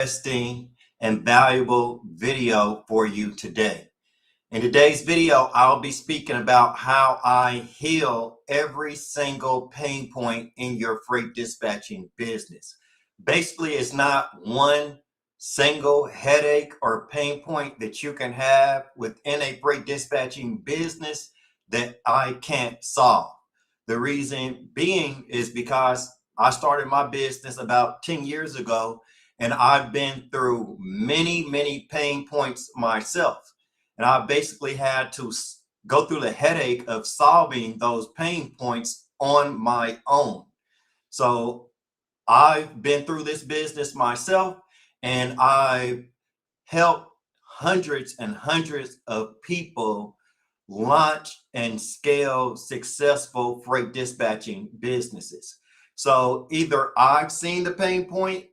interesting and valuable video for you today. In today's video, I'll be speaking about how I heal every single pain point in your freight dispatching business. Basically, it's not one single headache or pain point that you can have within a freight dispatching business that I can't solve. The reason being is because I started my business about 10 years ago, and I've been through many pain points myself. And I basically had to go through the headache of solving those pain points on my own. So I've been through this business myself, and I've helped hundreds and hundreds of people launch and scale successful freight dispatching businesses. So either I've seen the pain point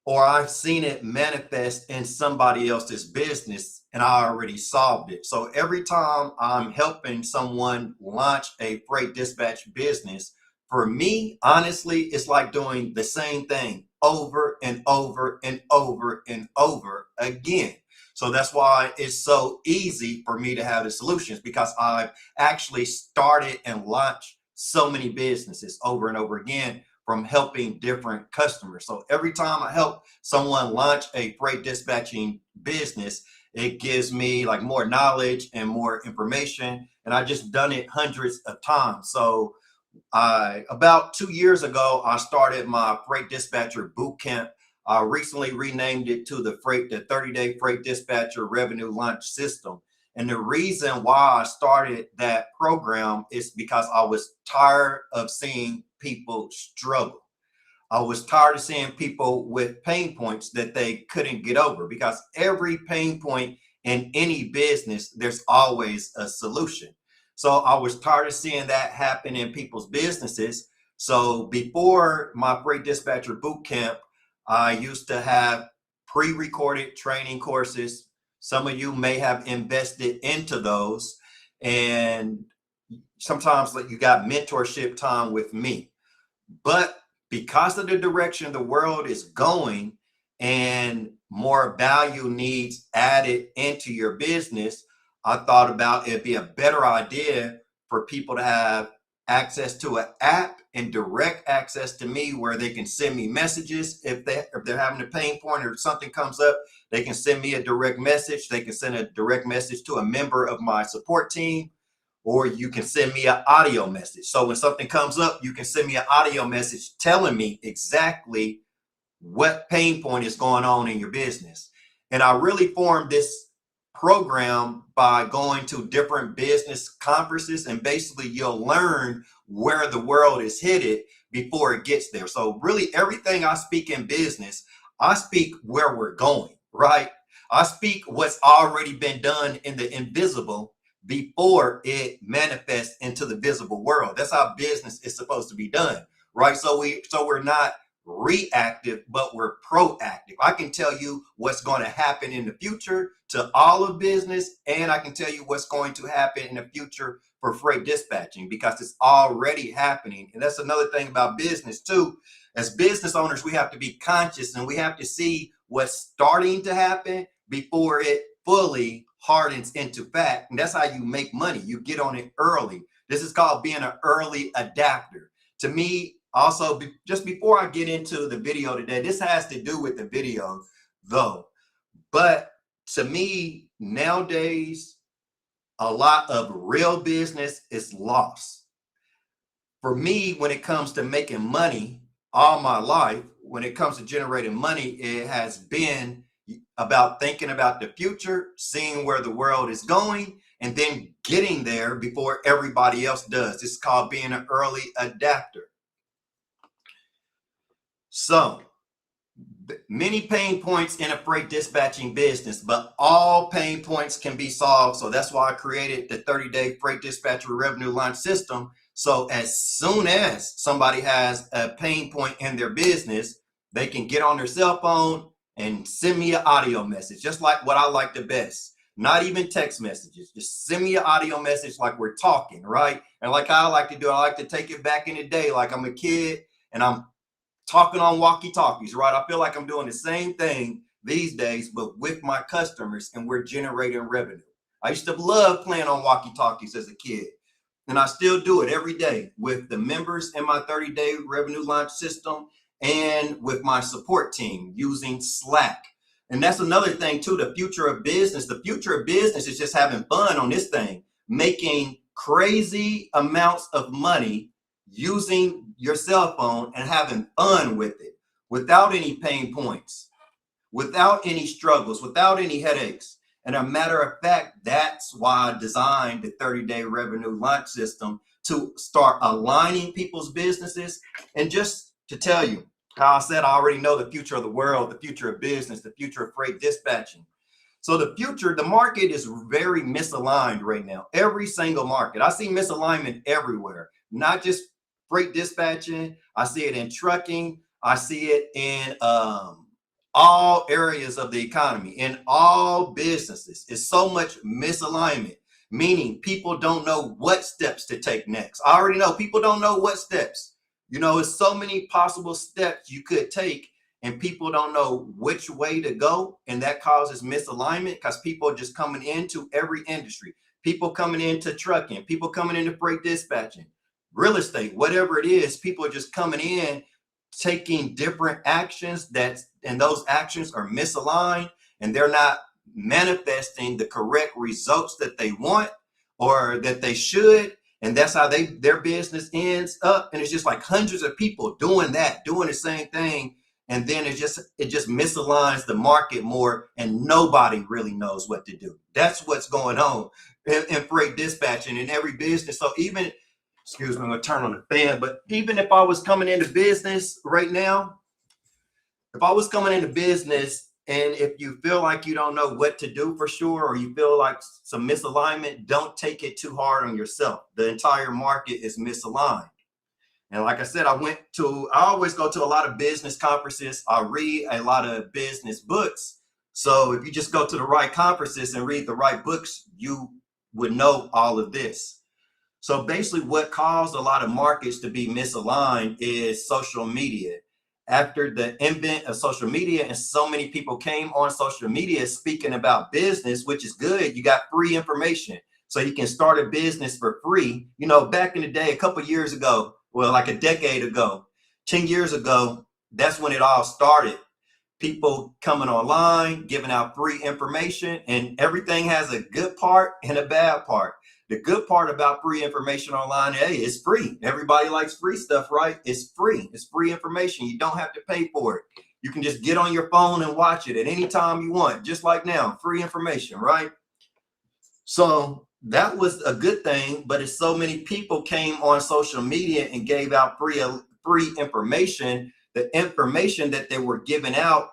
or I've seen it manifest in somebody else's business and I already solved it. So every time I'm helping someone launch a freight dispatch business, for me, honestly, it's like doing the same thing over and over and over and over again. So that's why it's so easy for me to have the solutions, because I've actually started and launched so many businesses over and over again from helping different customers. So every time I help someone launch a freight dispatching business, it gives me like more knowledge and more information. And I just done it hundreds of times. So about 2 years ago, I started my freight dispatcher boot camp. I recently renamed it to the 30-day freight dispatcher revenue launch system. And the reason why I started that program is because I was tired of seeing people struggle. I was tired of seeing people with pain points that they couldn't get over, because every pain point in any business, there's always a solution. So I was tired of seeing that happen in people's businesses. So before my freight dispatcher boot camp, I used to have pre-recorded training courses. Some of you may have invested into those, and sometimes like you got mentorship time with me. But because of the direction the world is going and more value needs added into your business, I thought about it'd be a better idea for people to have access to an app and direct access to me, where they can send me messages if they're having a pain point or something comes up. They can send me a direct message. They can send a direct message to a member of my support team, or you can send me an audio message. So when something comes up, you can send me an audio message telling me exactly what pain point is going on in your business. And I really formed this program by going to different business conferences, and basically you'll learn where the world is headed before it gets there. So really everything I speak in business, I speak where we're going, right? I speak what's already been done in the invisible before it manifests into the visible world. That's how business is supposed to be done, right? So we're not reactive, but we're proactive. I can tell you what's going to happen in the future to all of business, and I can tell you what's going to happen in the future for freight dispatching, because it's already happening. And that's another thing about business too. As business owners, we have to be conscious, and we have to see what's starting to happen before it fully hardens into fact. And that's how you make money. You get on it early. This is called being an early adapter. To me, also, just before I get into the video today, this has to do with the video though. But to me, nowadays, a lot of real business is lost. For me, when it comes to making money, all my life, when it comes to generating money, it has been about thinking about the future, seeing where the world is going, and then getting there before everybody else does. It's called being an early adapter. So many pain points in a freight dispatching business, but all pain points can be solved. So that's why I created the 30-day freight dispatcher revenue launch system. So as soon as somebody has a pain point in their business, they can get on their cell phone and send me an audio message, just like what I like the best. Not even text messages, just send me an audio message like we're talking, right? And like I like to do, I like to take it back in the day, like I'm a kid and I'm talking on walkie-talkies, right? I feel like I'm doing the same thing these days, but with my customers, and we're generating revenue. I used to love playing on walkie-talkies as a kid, and I still do it every day with the members in my 30-day revenue launch system and with my support team using Slack. And that's another thing too, the future of business. The future of business is just having fun on this thing, making crazy amounts of money using your cell phone and having fun with it without any pain points, without any struggles, without any headaches. And a matter of fact, that's why I designed the 30-day revenue launch system, to start aligning people's businesses. And just to tell you, how I said, I already know the future of the world, the future of business, the future of freight dispatching. So the future, the market is very misaligned right now. Every single market. I see misalignment everywhere, not just freight dispatching. I see it in trucking. I see it in all areas of the economy, in all businesses. It's so much misalignment, meaning people don't know what steps to take next. I already know people don't know what steps. You know, it's so many possible steps you could take, and people don't know which way to go. And that causes misalignment because people are just coming into every industry. People coming into trucking, people coming into freight dispatching, real estate, whatever it is, people are just coming in, taking different actions and those actions are misaligned, and they're not manifesting the correct results that they want or that they should. And that's how their business ends up. And it's just like hundreds of people doing the same thing. And then it just misaligns the market more, and nobody really knows what to do. That's what's going on in freight dispatching in every business. So even, excuse me, I'm gonna turn on the fan, but even if I was coming into business right now, if I was coming into business, and if you feel like you don't know what to do for sure, or you feel like some misalignment, don't take it too hard on yourself. The entire market is misaligned. And like I said, I always go to a lot of business conferences. I read a lot of business books. So if you just go to the right conferences and read the right books, you would know all of this. So basically what caused a lot of markets to be misaligned is social media. After the invent of social media, and so many people came on social media speaking about business, which is good. You got free information. So you can start a business for free. You know, back in the day, a couple years ago, well, like a decade ago, 10 years ago, that's when it all started. People coming online, giving out free information, and everything has a good part and a bad part. The good part about free information online, hey, it's free. Everybody likes free stuff, right? It's free. It's free information. You don't have to pay for it. You can just get on your phone and watch it at any time you want, just like now, free information, right? So that was a good thing, but as so many people came on social media and gave out free information, the information that they were giving out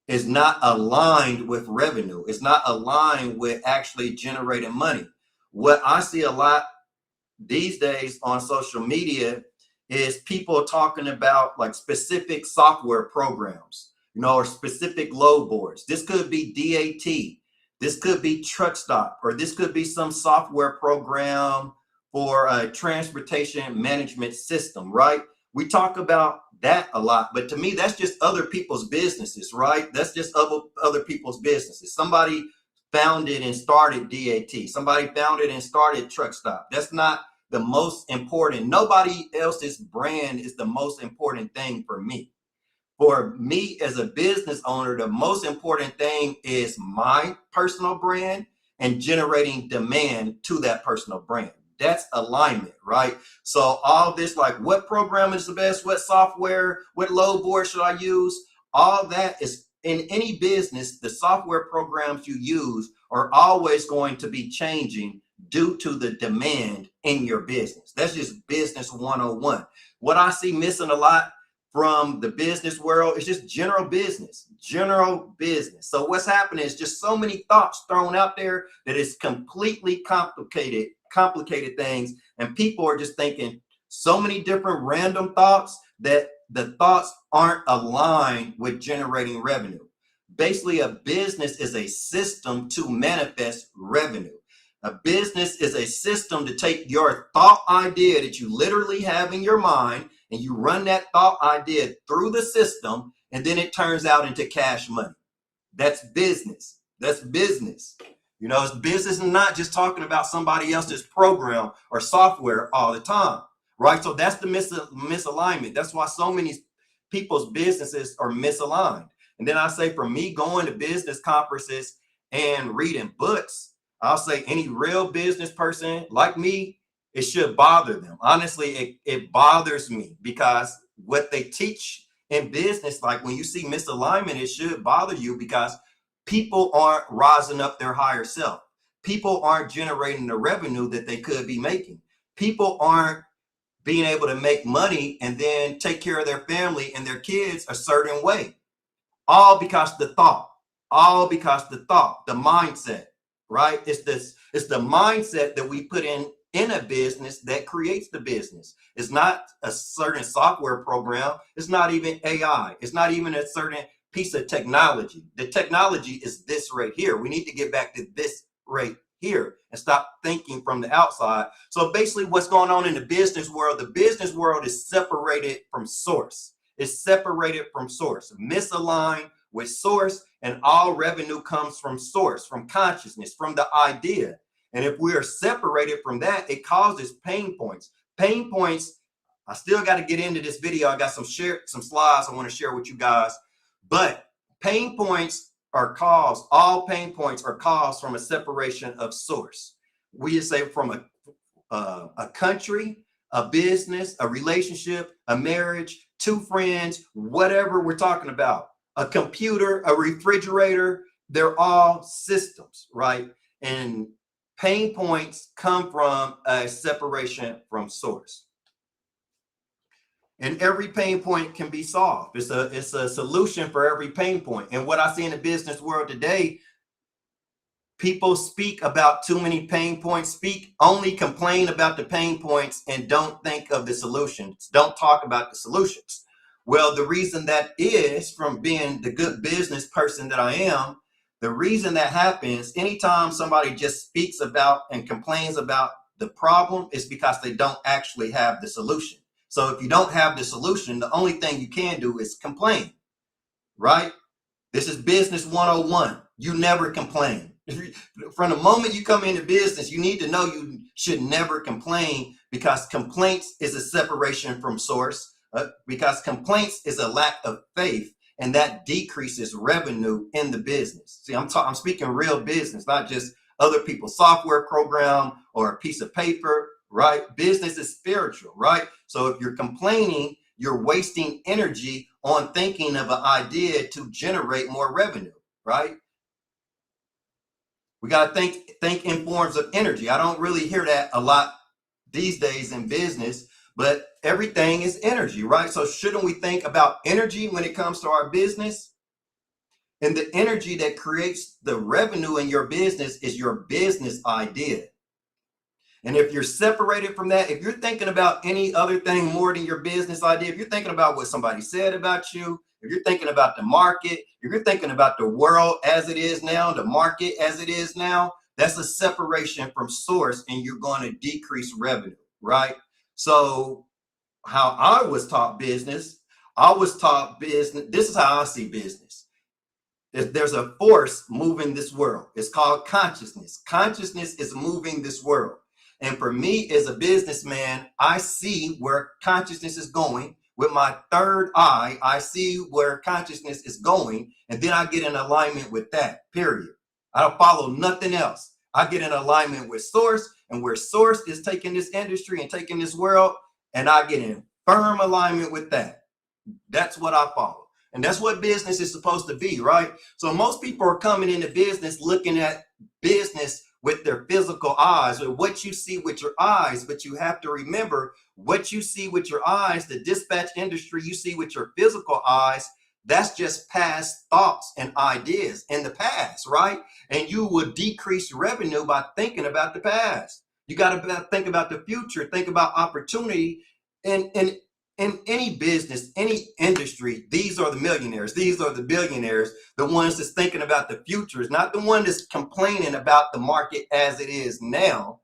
is not aligned with revenue. It's not aligned with actually generating money. What I see a lot these days on social media is people talking about like specific software programs, you know, or specific load boards. This could be DAT. This could be truck stop, or this could be some software program for a transportation management system, right? We talk about that a lot, but to me, that's just other people's businesses, right? That's just other people's businesses. Somebody founded and started DAT. Somebody founded and started truck stop. That's not the most important. Nobody else's brand is the most important thing for me. For me as a business owner, the most important thing is my personal brand and generating demand to that personal brand. That's alignment, right? So all this, like what program is the best, what software, what load board should I use? All that is in any business. The software programs you use are always going to be changing due to the demand in your business. That's just business 101. What I see missing a lot from the business world is just general business. So what's happening is just so many thoughts thrown out there that it's completely complicated things. And people are just thinking so many different random thoughts that the thoughts aren't aligned with generating revenue. Basically, a business is a system to manifest revenue. A business is a system to take your thought idea that you literally have in your mind and you run that thought idea through the system, and then it turns out into cash money. That's business. That's business. You know, it's business and not just talking about somebody else's program or software all the time, right? So that's the misalignment. That's why so many people's businesses are misaligned. And then I say, for me, going to business conferences and reading books, I'll say any real business person like me, it should bother them. Honestly, it bothers me, because what they teach in business, like when you see misalignment, it should bother you, because people aren't rising up their higher self. People aren't generating the revenue that they could be making. People aren't being able to make money and then take care of their family and their kids a certain way. All because the thought, the mindset, right? It's the mindset that we put in a business that creates the business. It's not a certain software program. It's not even AI. It's not even a certain piece of technology. The technology is this right here. We need to get back to this right here and stop thinking from the outside. So basically what's going on in the business world is separated from source. It's separated from source, misaligned with source, and all revenue comes from source, from consciousness, from the idea. And if we are separated from that, it causes pain points. Pain points, I still got to get into this video. I got some slides I want to share with you guys. But pain points are caused, all pain points are caused from a separation of source. We say from a country, a business, a relationship, a marriage, two friends, whatever we're talking about, a computer, a refrigerator, they're all systems, right? And pain points come from a separation from source. And every pain point can be solved. It's a solution for every pain point. And what I see in the business world today, people speak about too many pain points, only complain about the pain points and don't think of the solutions, don't talk about the solutions. Well, the reason that is, from being the good business person that I am, the reason that happens anytime somebody just speaks about and complains about the problem is because they don't actually have the solution. So if you don't have the solution, the only thing you can do is complain, right? This is business 101. You never complain. From the moment you come into business, you need to know you should never complain, because complaints is a separation from source, because complaints is a lack of faith, and that decreases revenue in the business. See, I'm speaking real business, not just other people's software program or a piece of paper, right? Business is spiritual, right? So if you're complaining, you're wasting energy on thinking of an idea to generate more revenue, right? We got to think in forms of energy. I don't really hear that a lot these days in business, but everything is energy, right? So shouldn't we think about energy when it comes to our business? And the energy that creates the revenue in your business is your business idea. And if you're separated from that, if you're thinking about any other thing more than your business idea, if you're thinking about what somebody said about you, if you're thinking about the market, if you're thinking about the world as it is now, the market as it is now, that's a separation from source, and you're going to decrease revenue, right? So how I was taught business, this is how I see business. There's a force moving this world. It's called consciousness. Consciousness is moving this world. And for me as a businessman, I see where consciousness is going. With my third eye, I see where consciousness is going, and then I get in alignment with that, period. I don't follow nothing else. I get in alignment with source, and where source is taking this industry and taking this world, and I get in firm alignment with that. That's what I follow. And that's what business is supposed to be, right? So most people are coming into business looking at business with their physical eyes, or what you see with your eyes. But you have to remember, what you see with your eyes, the dispatch industry you see with your physical eyes, that's just past thoughts and ideas in the past, right? And you will decrease revenue by thinking about the past. You got to think about the future, think about opportunity. And in any business, any industry, these are the millionaires, these are the billionaires, the ones that's thinking about the future. It's not the one that's complaining about the market as it is now.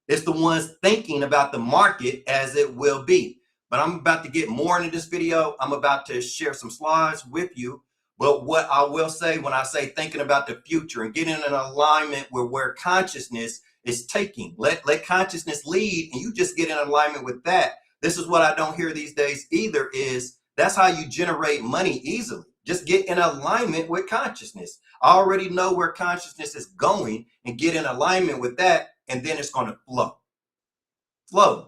It's the ones thinking about the market as it will be. But I'm about to get more into this video. I'm about to share some slides with you. But what I will say when I say thinking about the future and getting in alignment with where consciousness is taking, let consciousness lead, and you just get in alignment with that. This is what I don't hear these days either, is that's how you generate money easily. Just get in alignment with consciousness. I already know where consciousness is going, and get in alignment with that, and then it's going to flow.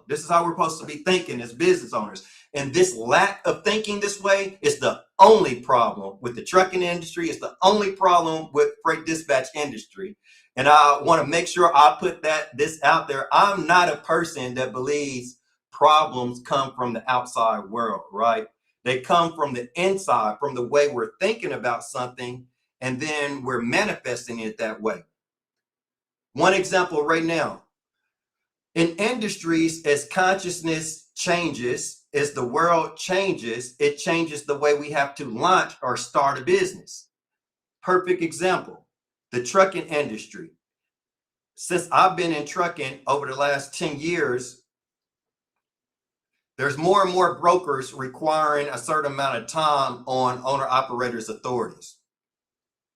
This is how we're supposed to be thinking as business owners. And this lack of thinking this way is the only problem with the trucking industry. It's the only problem with freight dispatch industry. And I want to make sure I put this out there. I'm not a person that believes problems come from the outside world, right? They come from the inside, from the way we're thinking about something, and then we're manifesting it that way. One example right now. In industries, as consciousness changes, as the world changes, it changes the way we have to launch or start a business. Perfect example, the trucking industry. Since I've been in trucking over the last 10 years, there's more and more brokers requiring a certain amount of time on owner-operators' authorities.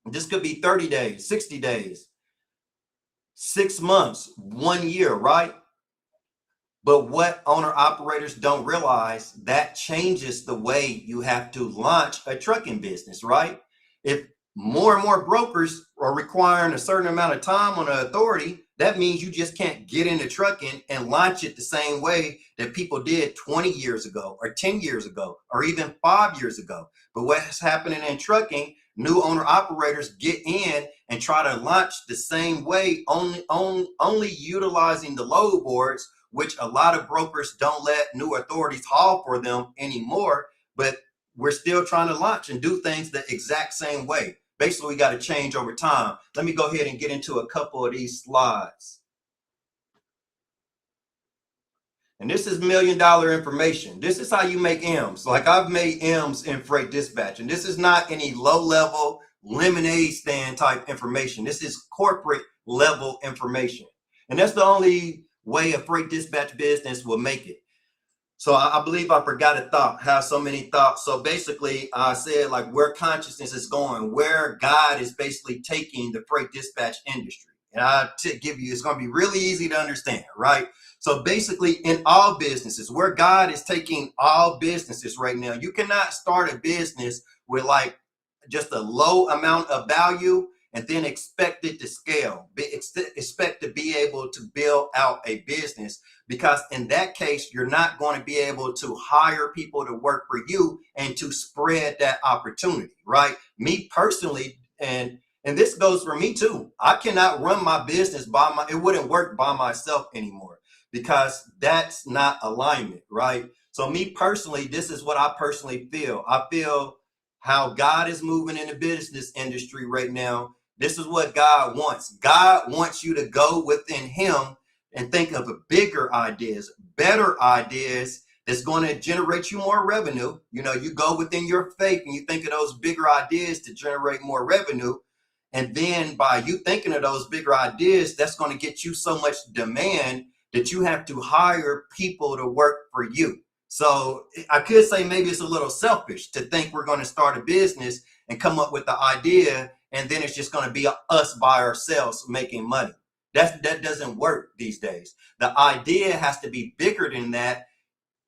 This could be 30 days, 60 days, 6 months, 1 year, right? But what owner operators don't realize, that changes the way you have to launch a trucking business, right? If more and more brokers are requiring a certain amount of time on an authority, that means you just can't get into trucking and launch it the same way that people did 20 years ago or 10 years ago or even 5 years ago. But what's happening in trucking, new owner operators get in and try to launch the same way, only utilizing the load boards, which a lot of brokers don't let new authorities haul for them anymore, but we're still trying to launch and do things the exact same way. Basically, we got to change over time. Let me go ahead and get into a couple of these slides. And this is $1 million information. This is how you make M's. Like, I've made M's in freight dispatch, and this is not any low-level lemonade stand type information. This is corporate level information. And that's the only way a freight dispatch business will make it. So I believe I forgot a thought, have so many thoughts. So basically I said, like, where consciousness is going, where God is basically taking the freight dispatch industry. And I give you, it's going to be really easy to understand, right? So basically in all businesses, where God is taking all businesses right now, you cannot start a business with like just a low amount of value and then expect it to scale, expect to be able to build out a business, because in that case, you're not going to be able to hire people to work for you and to spread that opportunity, right? Me personally, and this goes for me too, I cannot run my business it wouldn't work by myself anymore, because that's not alignment, right? So me personally, this is what I personally feel. I feel how God is moving in the business industry right now. This is what God wants. God wants you to go within him and think of bigger ideas, better ideas that's going to generate you more revenue. You know, you go within your faith and you think of those bigger ideas to generate more revenue. And then by you thinking of those bigger ideas, that's going to get you so much demand that you have to hire people to work for you. So I could say maybe it's a little selfish to think we're going to start a business and come up with the idea, and then it's just going to be us by ourselves making money. That doesn't work these days. The idea has to be bigger than that,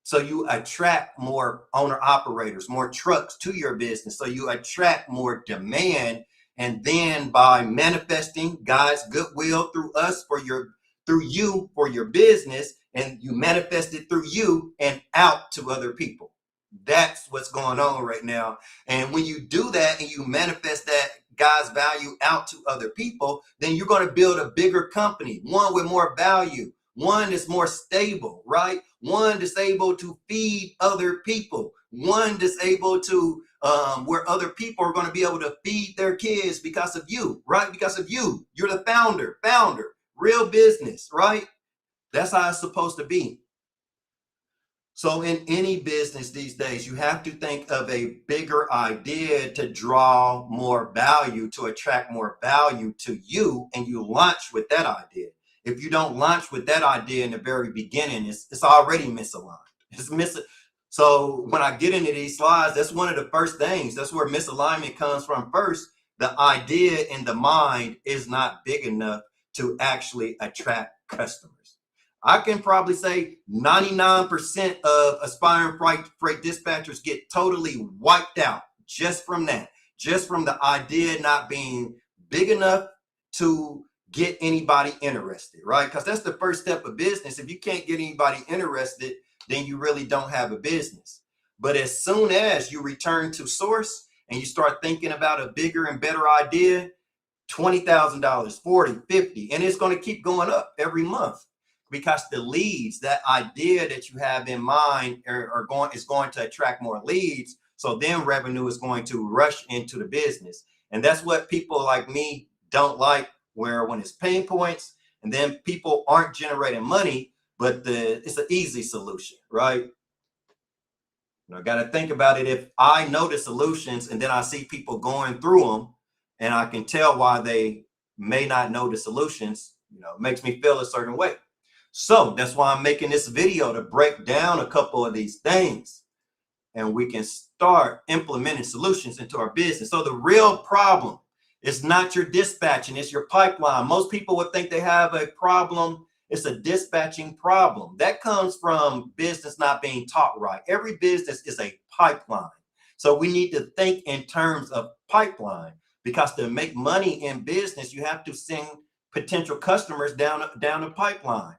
so you attract more owner operators, more trucks to your business, so you attract more demand. And then by manifesting God's goodwill through us through you for your business, and you manifest it through you and out to other people. That's what's going on right now. And when you do that and you manifest that God's value out to other people, then you're going to build a bigger company, one with more value, one that's more stable, right? One that's able to feed other people, one that's able to where other people are going to be able to feed their kids because of you, right? Because of you. You're the founder, real business, right? That's how it's supposed to be. So in any business these days, you have to think of a bigger idea to draw more value, to attract more value to you, and you launch with that idea. If you don't launch with that idea in the very beginning, it's already misaligned. So when I get into these slides, that's one of the first things. That's where misalignment comes from first. The idea in the mind is not big enough to actually attract customers. I can probably say 99% of aspiring freight dispatchers get totally wiped out just from that, just from the idea not being big enough to get anybody interested, right? Because that's the first step of business. If you can't get anybody interested, then you really don't have a business. But as soon as you return to source and you start thinking about a bigger and better idea, $20,000, 40, 50, and it's going to keep going up every month because the leads, that idea that you have in mind is going to attract more leads. So then revenue is going to rush into the business. And that's what people like me don't like, where when it's pain points and then people aren't generating money, but it's an easy solution, right? I got to think about it. If I know the solutions and then I see people going through them and I can tell why they may not know the solutions, it makes me feel a certain way. So that's why I'm making this video, to break down a couple of these things and we can start implementing solutions into our business. So the real problem is not your dispatching, it's your pipeline. Most people would think they have a problem. It's a dispatching problem. That comes from business not being taught right. Every business is a pipeline. So we need to think in terms of pipeline, because to make money in business, you have to send potential customers down the pipeline.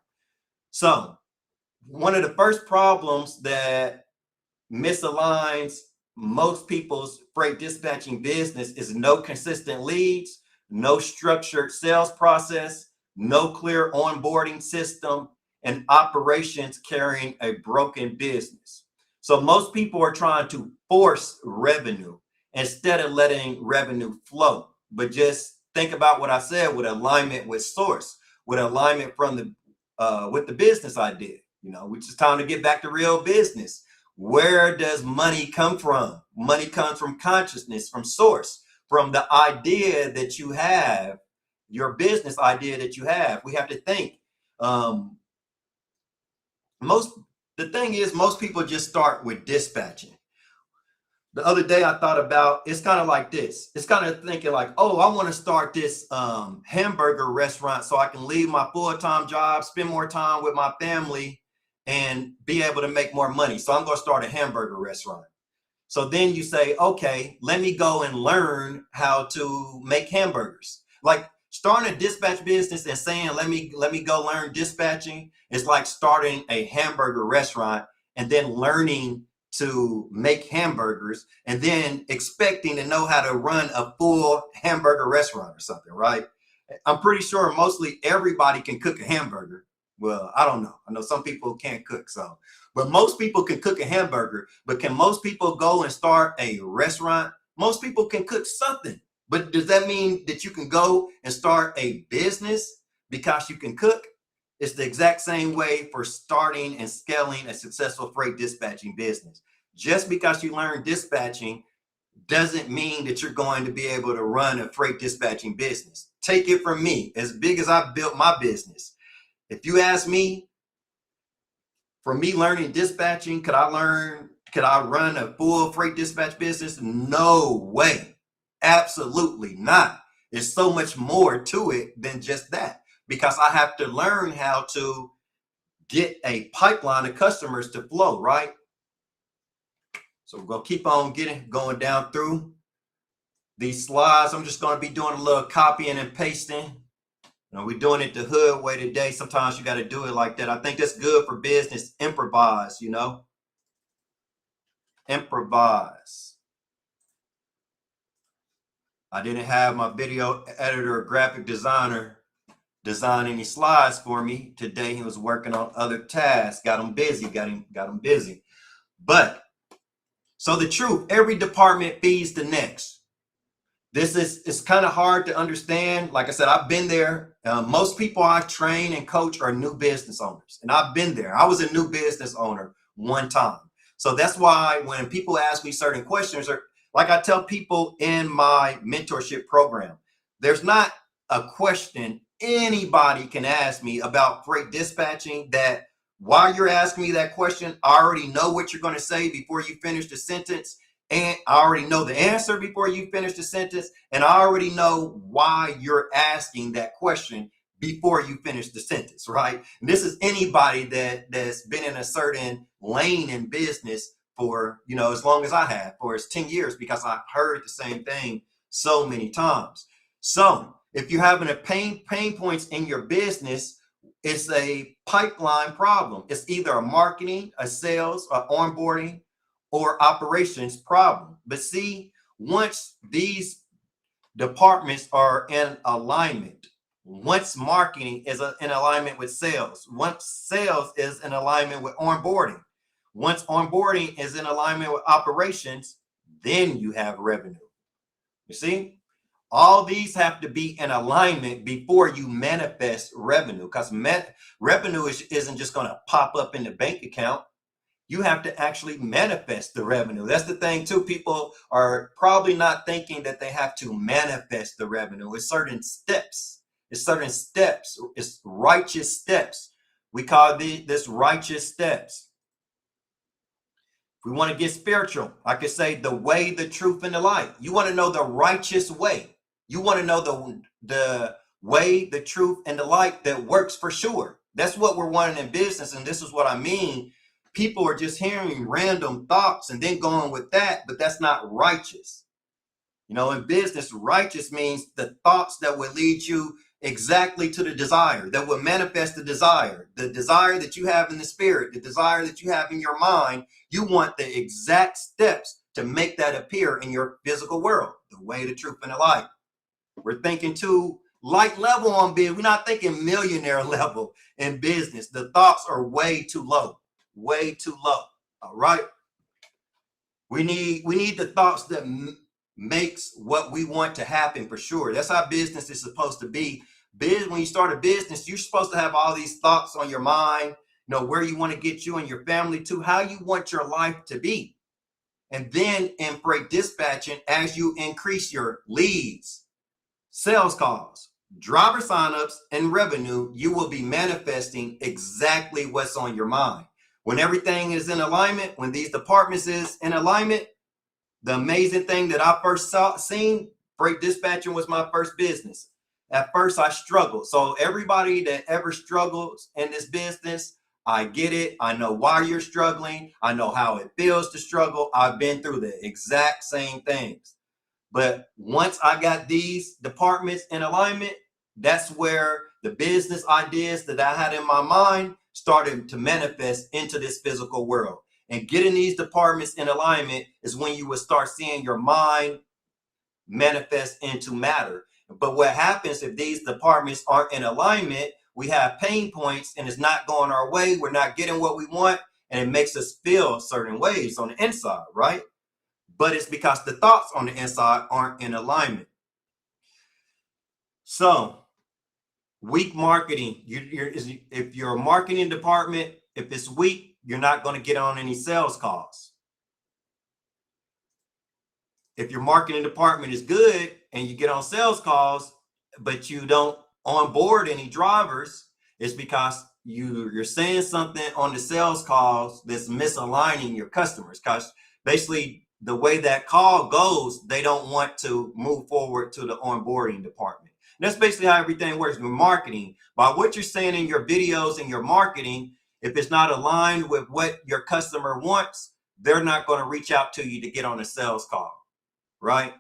So one of the first problems that misaligns most people's freight dispatching business is no consistent leads, no structured sales process, no clear onboarding system, and operations carrying a broken business. So most people are trying to force revenue instead of letting revenue flow. But just think about what I said with alignment with source, with alignment from with the business idea, which is time to get back to real business. Where does money come from? Money comes from consciousness, from source, from the idea that you have, your business idea that you have. We have to think. The thing is, most people just start with dispatching. The other day I thought about, it's kind of like this. It's kind of thinking like, oh, I want to start this hamburger restaurant so I can leave my full-time job, spend more time with my family, and be able to make more money. So I'm going to start a hamburger restaurant. So then you say, okay, let me go and learn how to make hamburgers. Like starting a dispatch business and saying, let me go learn dispatching is like starting a hamburger restaurant and then learning to make hamburgers and then expecting to know how to run a full hamburger restaurant or something, right? I'm pretty sure mostly everybody can cook a hamburger. Well, I don't know. I know some people can't cook, but most people can cook a hamburger. But can most people go and start a restaurant? Most people can cook something. But does that mean that you can go and start a business because you can cook? It's the exact same way for starting and scaling a successful freight dispatching business. Just because you learn dispatching doesn't mean that you're going to be able to run a freight dispatching business. Take it from me, as big as I built my business. If you ask me, for me learning dispatching, could I run a full freight dispatch business? No way. Absolutely not. There's so much more to it than just that, because I have to learn how to get a pipeline of customers to flow, right? So we're going to keep on going down through these slides. I'm just going to be doing a little copying and pasting. We're doing it the hood way today. Sometimes you got to do it like that. I think that's good for business. Improvise, improvise. I didn't have my video editor or graphic designer design any slides for me today. He was working on other tasks, got him busy. But so the truth, every department feeds the next. It's kind of hard to understand. Like I said, I've been there. Most people I train and coach are new business owners, and I've been there. I was a new business owner one time. So that's why when people ask me certain questions, or like I tell people in my mentorship program, there's not a question anybody can ask me about freight dispatching that while you're asking me that question, I already know what you're going to say before you finish the sentence. And I already know the answer before you finish the sentence. And I already know why you're asking that question before you finish the sentence, right? And this is anybody that's been in a certain lane in business for, as long as I have, for 10 years, because I've heard the same thing so many times. So if you're having a pain points in your business, it's a pipeline problem. It's either a marketing, a sales, or onboarding, or operations problem. But see, once these departments are in alignment, once marketing is in alignment with sales, once sales is in alignment with onboarding, once onboarding is in alignment with operations, then you have revenue. You see? All these have to be in alignment before you manifest revenue, because revenue isn't just going to pop up in the bank account. You have to actually manifest the revenue. That's the thing too. People are probably not thinking that they have to manifest the revenue. It's certain steps. It's righteous steps. We call this righteous steps. If we want to get spiritual, I could say the way, the truth, and the light. You want to know the righteous way. You want to know the way, the truth, and the light that works for sure. That's what we're wanting in business. And this is what I mean. People are just hearing random thoughts and then going with that, but that's not righteous. In business, righteous means the thoughts that would lead you exactly to the desire, that would manifest the desire that you have in the spirit, the desire that you have in your mind. You want the exact steps to make that appear in your physical world, the way, the truth, and the light. We're thinking too light level on business. We're not thinking millionaire level in business. The thoughts are way too low. Way too low. All right. We need the thoughts that makes what we want to happen for sure. That's how business is supposed to be. When you start a business, you're supposed to have all these thoughts on your mind, where you want to get you and your family to, how you want your life to be. And then in freight dispatching, as you increase your leads, sales calls, driver signups, and revenue, you will be manifesting exactly what's on your mind. When everything is in alignment, when these departments is in alignment, the amazing thing that I first seen, freight dispatching was my first business. At first, I struggled. So everybody that ever struggles in this business, I get it. I know why you're struggling. I know how it feels to struggle. I've been through the exact same things. But once I got these departments in alignment, that's where the business ideas that I had in my mind started to manifest into this physical world. And getting these departments in alignment is when you would start seeing your mind manifest into matter. But what happens if these departments aren't in alignment, we have pain points and it's not going our way. We're not getting what we want, and it makes us feel certain ways on the inside, right? But it's because the thoughts on the inside aren't in alignment. So weak marketing, if your marketing department, if it's weak, you're not going to get on any sales calls. If your marketing department is good and you get on sales calls, but you don't onboard any drivers, it's because you're saying something on the sales calls that's misaligning your customers. Because basically the way that call goes, they don't want to move forward to the onboarding department. And that's basically how everything works with marketing. By what you're saying in your videos and your marketing, if it's not aligned with what your customer wants, they're not going to reach out to you to get on a sales call, right?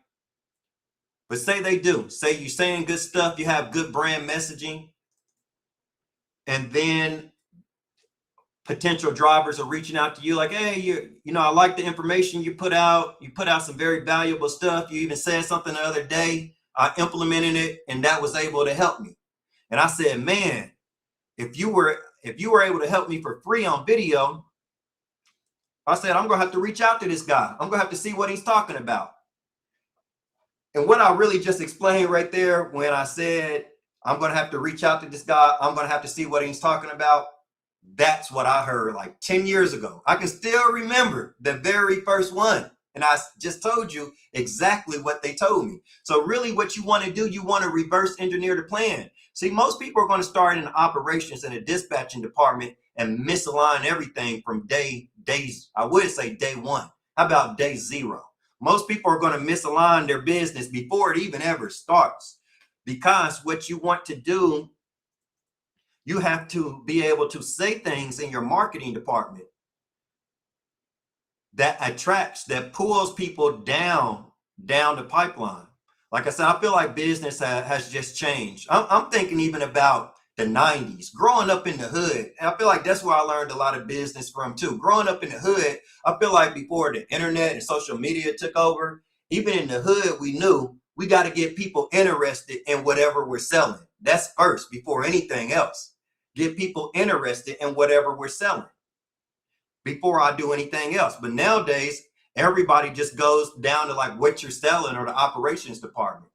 But say they do. Say you're saying good stuff, you have good brand messaging, and then potential drivers are reaching out to you like, hey, I like the information you put out. You put out some very valuable stuff. You even said something the other day. I implemented it, and that was able to help me. And I said, man, if you were able to help me for free on video, I said, I'm going to have to reach out to this guy. I'm going to have to see what he's talking about. And what I really just explained right there when I said, I'm going to have to reach out to this guy, I'm going to have to see what he's talking about, that's what I heard like 10 years ago. I can still remember the very first one. And I just told you exactly what they told me. So really what you want to do, you want to reverse engineer the plan. See, most people are going to start in operations in a dispatching department and misalign everything from I would say day one. How about day zero? Most people are going to misalign their business before it even ever starts, because what you want to do, you have to be able to say things in your marketing department that attracts, that pulls people down the pipeline. Like I said, I feel like business has just changed. I'm thinking even about the 90s, growing up in the hood. And I feel like that's where I learned a lot of business from too. Growing up in the hood, I feel like before the internet and social media took over, even in the hood, we knew we got to get people interested in whatever we're selling. That's first before anything else. Get people interested in whatever we're selling before I do anything else. But nowadays, everybody just goes down to like what you're selling or the operations department.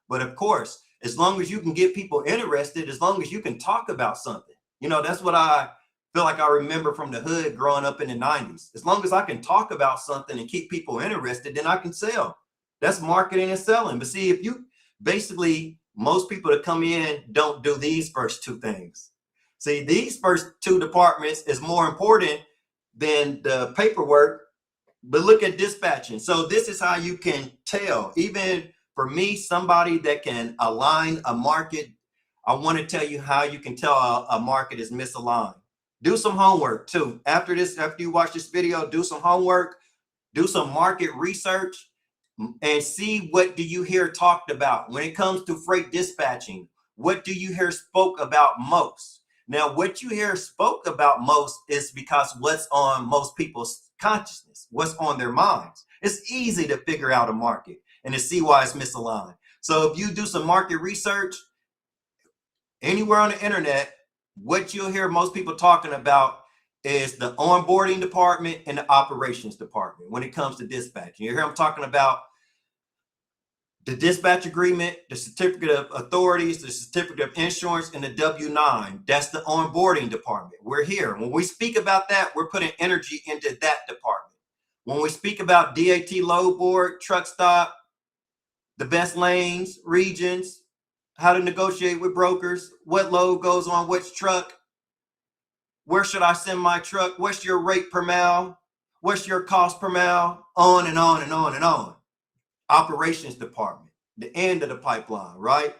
But of course, as long as you can get people interested, as long as you can talk about something, that's what I feel like I remember from the hood growing up in the 90s. As long as I can talk about something and keep people interested, then I can sell. That's marketing and selling. But see, if you basically, most people that come in don't do these first two things. See, these first two departments is more important than the paperwork. But look at dispatching. So this is how you can tell. Even for me, somebody that can align a market, I want to tell you how you can tell a market is misaligned. Do some homework too. After you watch this video, do some homework, do some market research, and see what do you hear talked about. When it comes to freight dispatching, what do you hear spoke about most? Now, what you hear spoke about most is because what's on most people's consciousness, what's on their minds. It's easy to figure out a market and to see why it's misaligned. So if you do some market research anywhere on the internet, what you'll hear most people talking about is the onboarding department and the operations department when it comes to dispatching. You hear them talking about the dispatch agreement, the certificate of authorities, the certificate of insurance, and the W-9. That's the onboarding department. We're here. When we speak about that, we're putting energy into that department. When we speak about DAT load board, truck stop, the best lanes, regions, how to negotiate with brokers, what load goes on which truck, where should I send my truck, what's your rate per mile, what's your cost per mile, on and on and on and on. Operations department, the end of the pipeline, right?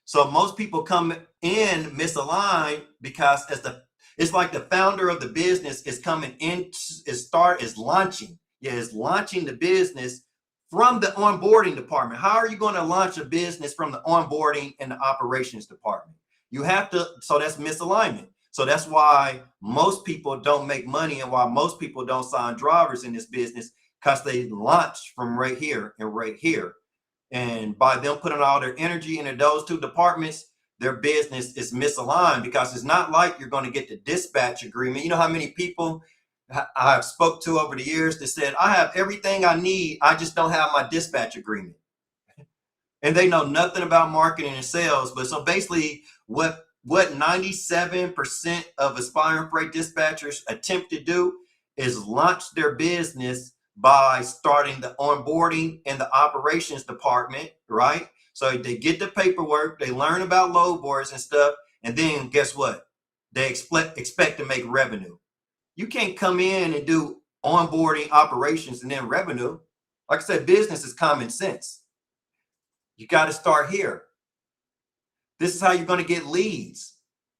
So most people come in misaligned because it's like the founder of the business is coming in, is launching the business from the onboarding department. How are you going to launch a business from the onboarding and the operations department? You have to, so that's misalignment. So that's why most people don't make money and why most people don't sign drivers in this business, because they launch from right here and right here. And by them putting all their energy into those two departments, their business is misaligned, because it's not like you're going to get the dispatch agreement. You know how many people I've spoke to over the years that said, I have everything I need, I just don't have my dispatch agreement. And they know nothing about marketing and sales. But so basically what 97% of aspiring freight dispatchers attempt to do is launch their business by starting the onboarding and the operations department, right? So they get the paperwork, they learn about load boards and stuff, and then guess what? They expect to make revenue. You can't come in and do onboarding, operations, and then revenue. Like I said, business is common sense. You got to start here. This is how you're going to get leads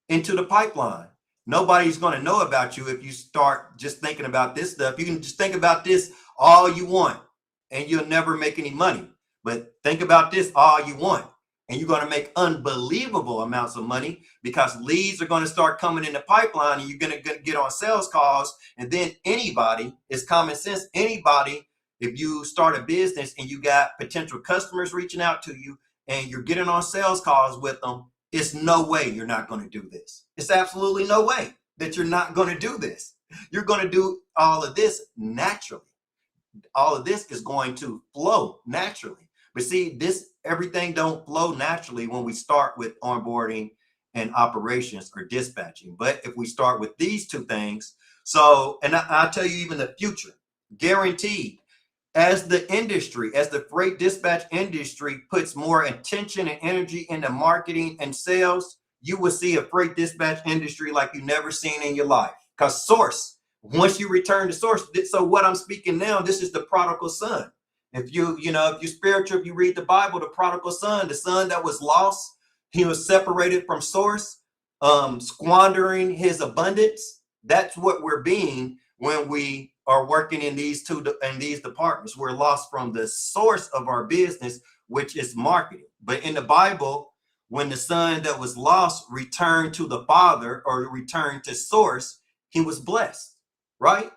into the pipeline. Nobody's going to know about you if you start just thinking about this stuff. You can just think about this all you want and you'll never make any money. But think about this all you want and you're going to make unbelievable amounts of money, because leads are going to start coming in the pipeline and you're going to get on sales calls. And then anybody, it's common sense, anybody, if you start a business and you got potential customers reaching out to you and you're getting on sales calls with them, it's no way you're not going to do this. It's absolutely no way that you're not going to do this. You're going to do all of this naturally. All of this is going to flow naturally. But see, everything don't flow naturally when we start with onboarding and operations or dispatching. But if we start with these two things, and I'll tell you, even the future, guaranteed, as the freight dispatch industry puts more attention and energy into marketing and sales, you will see a freight dispatch industry like you've never seen in your life. Because source, once you return to source, so what I'm speaking now, this is the prodigal son. If if you're spiritual, if you read the Bible, the prodigal son, the son that was lost, he was separated from source, squandering his abundance. That's what we're being when we are working in these departments. We're lost from the source of our business, which is marketing. But in the Bible, when the son that was lost returned to the father or returned to source, he was blessed, right?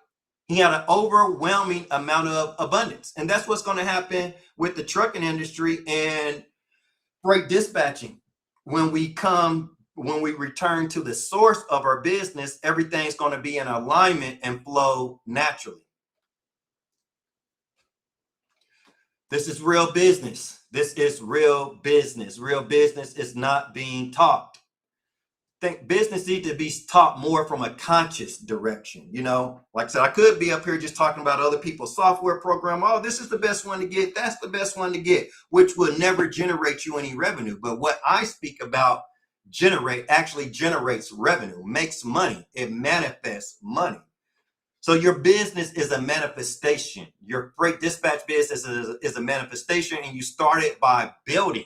He had an overwhelming amount of abundance. And that's what's going to happen with the trucking industry and freight dispatching. When we return to the source of our business, everything's going to be in alignment and flow naturally. This is real business. This is real business. Real business is not being taught. I think business needs to be taught more from a conscious direction. Like I said, I could be up here just talking about other people's software program. Oh, this is the best one to get. That's the best one to get, which will never generate you any revenue. But what I speak about actually generates revenue, makes money. It manifests money. So your business is a manifestation. Your freight dispatch business is a manifestation, and you start it by building.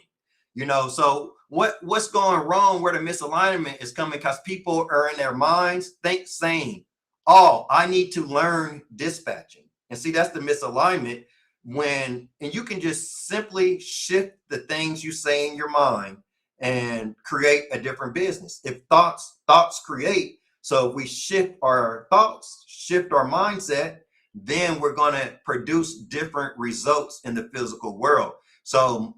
So what's going wrong, where the misalignment is coming, because people are in their minds saying, oh, I need to learn dispatching. And see, that's the misalignment. And you can just simply shift the things you say in your mind and create a different business. If thoughts create, so if we shift our thoughts, shift our mindset, then we're going to produce different results in the physical world. So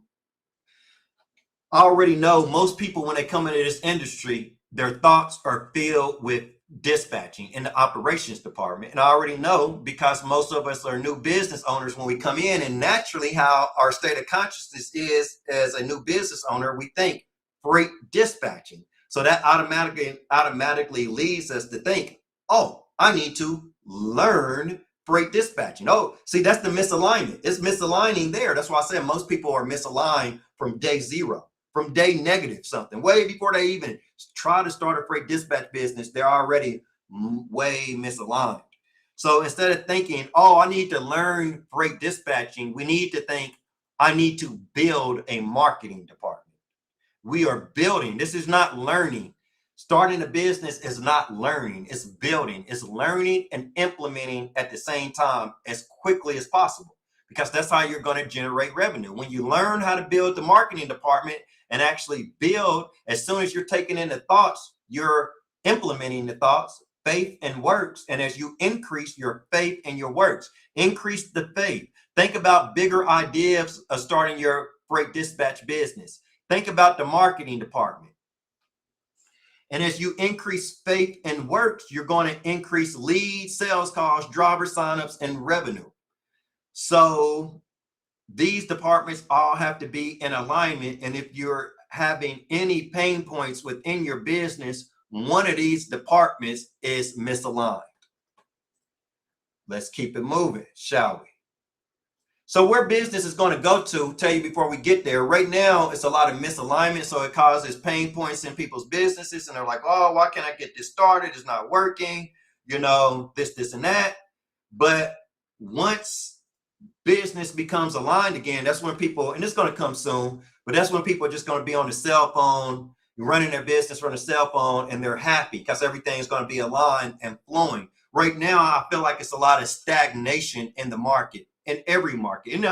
I already know most people, when they come into this industry, their thoughts are filled with dispatching in the operations department. And I already know, because most of us are new business owners when we come in, and naturally how our state of consciousness is as a new business owner, we think freight dispatching. So that automatically leads us to think, oh, I need to learn freight dispatching. Oh, see, that's the misalignment. It's misaligning there. That's why I said most people are misaligned from day zero, from day negative something, way before they even try to start a freight dispatch business. They're already way misaligned. So instead of thinking, oh, I need to learn freight dispatching, we need to think, I need to build a marketing department. We are building. This is not learning. Starting a business is not learning. It's building. It's learning and implementing at the same time as quickly as possible, because that's how you're going to generate revenue. When you learn how to build the marketing department and actually build, as soon as you're taking in the thoughts, you're implementing the thoughts, faith and works. And as you increase your faith and your works, increase the faith. Think about bigger ideas of starting your freight dispatch business. Think about the marketing department. And as you increase faith and works, you're going to increase leads, sales calls, driver signups, and revenue. So these departments all have to be in alignment. And if you're having any pain points within your business, one of these departments is misaligned. Let's keep it moving, shall we? So where business is going to go to, tell you before we get there, right now, it's a lot of misalignment. So it causes pain points in people's businesses. And they're like, oh, why can't I get this started? It's not working, this and that. But once business becomes aligned again, that's when people, and it's going to come soon, but that's when people are just going to be on the cell phone, running their business from the cell phone, and they're happy because everything's going to be aligned and flowing. Right now, I feel like it's a lot of stagnation in the market. In every market, in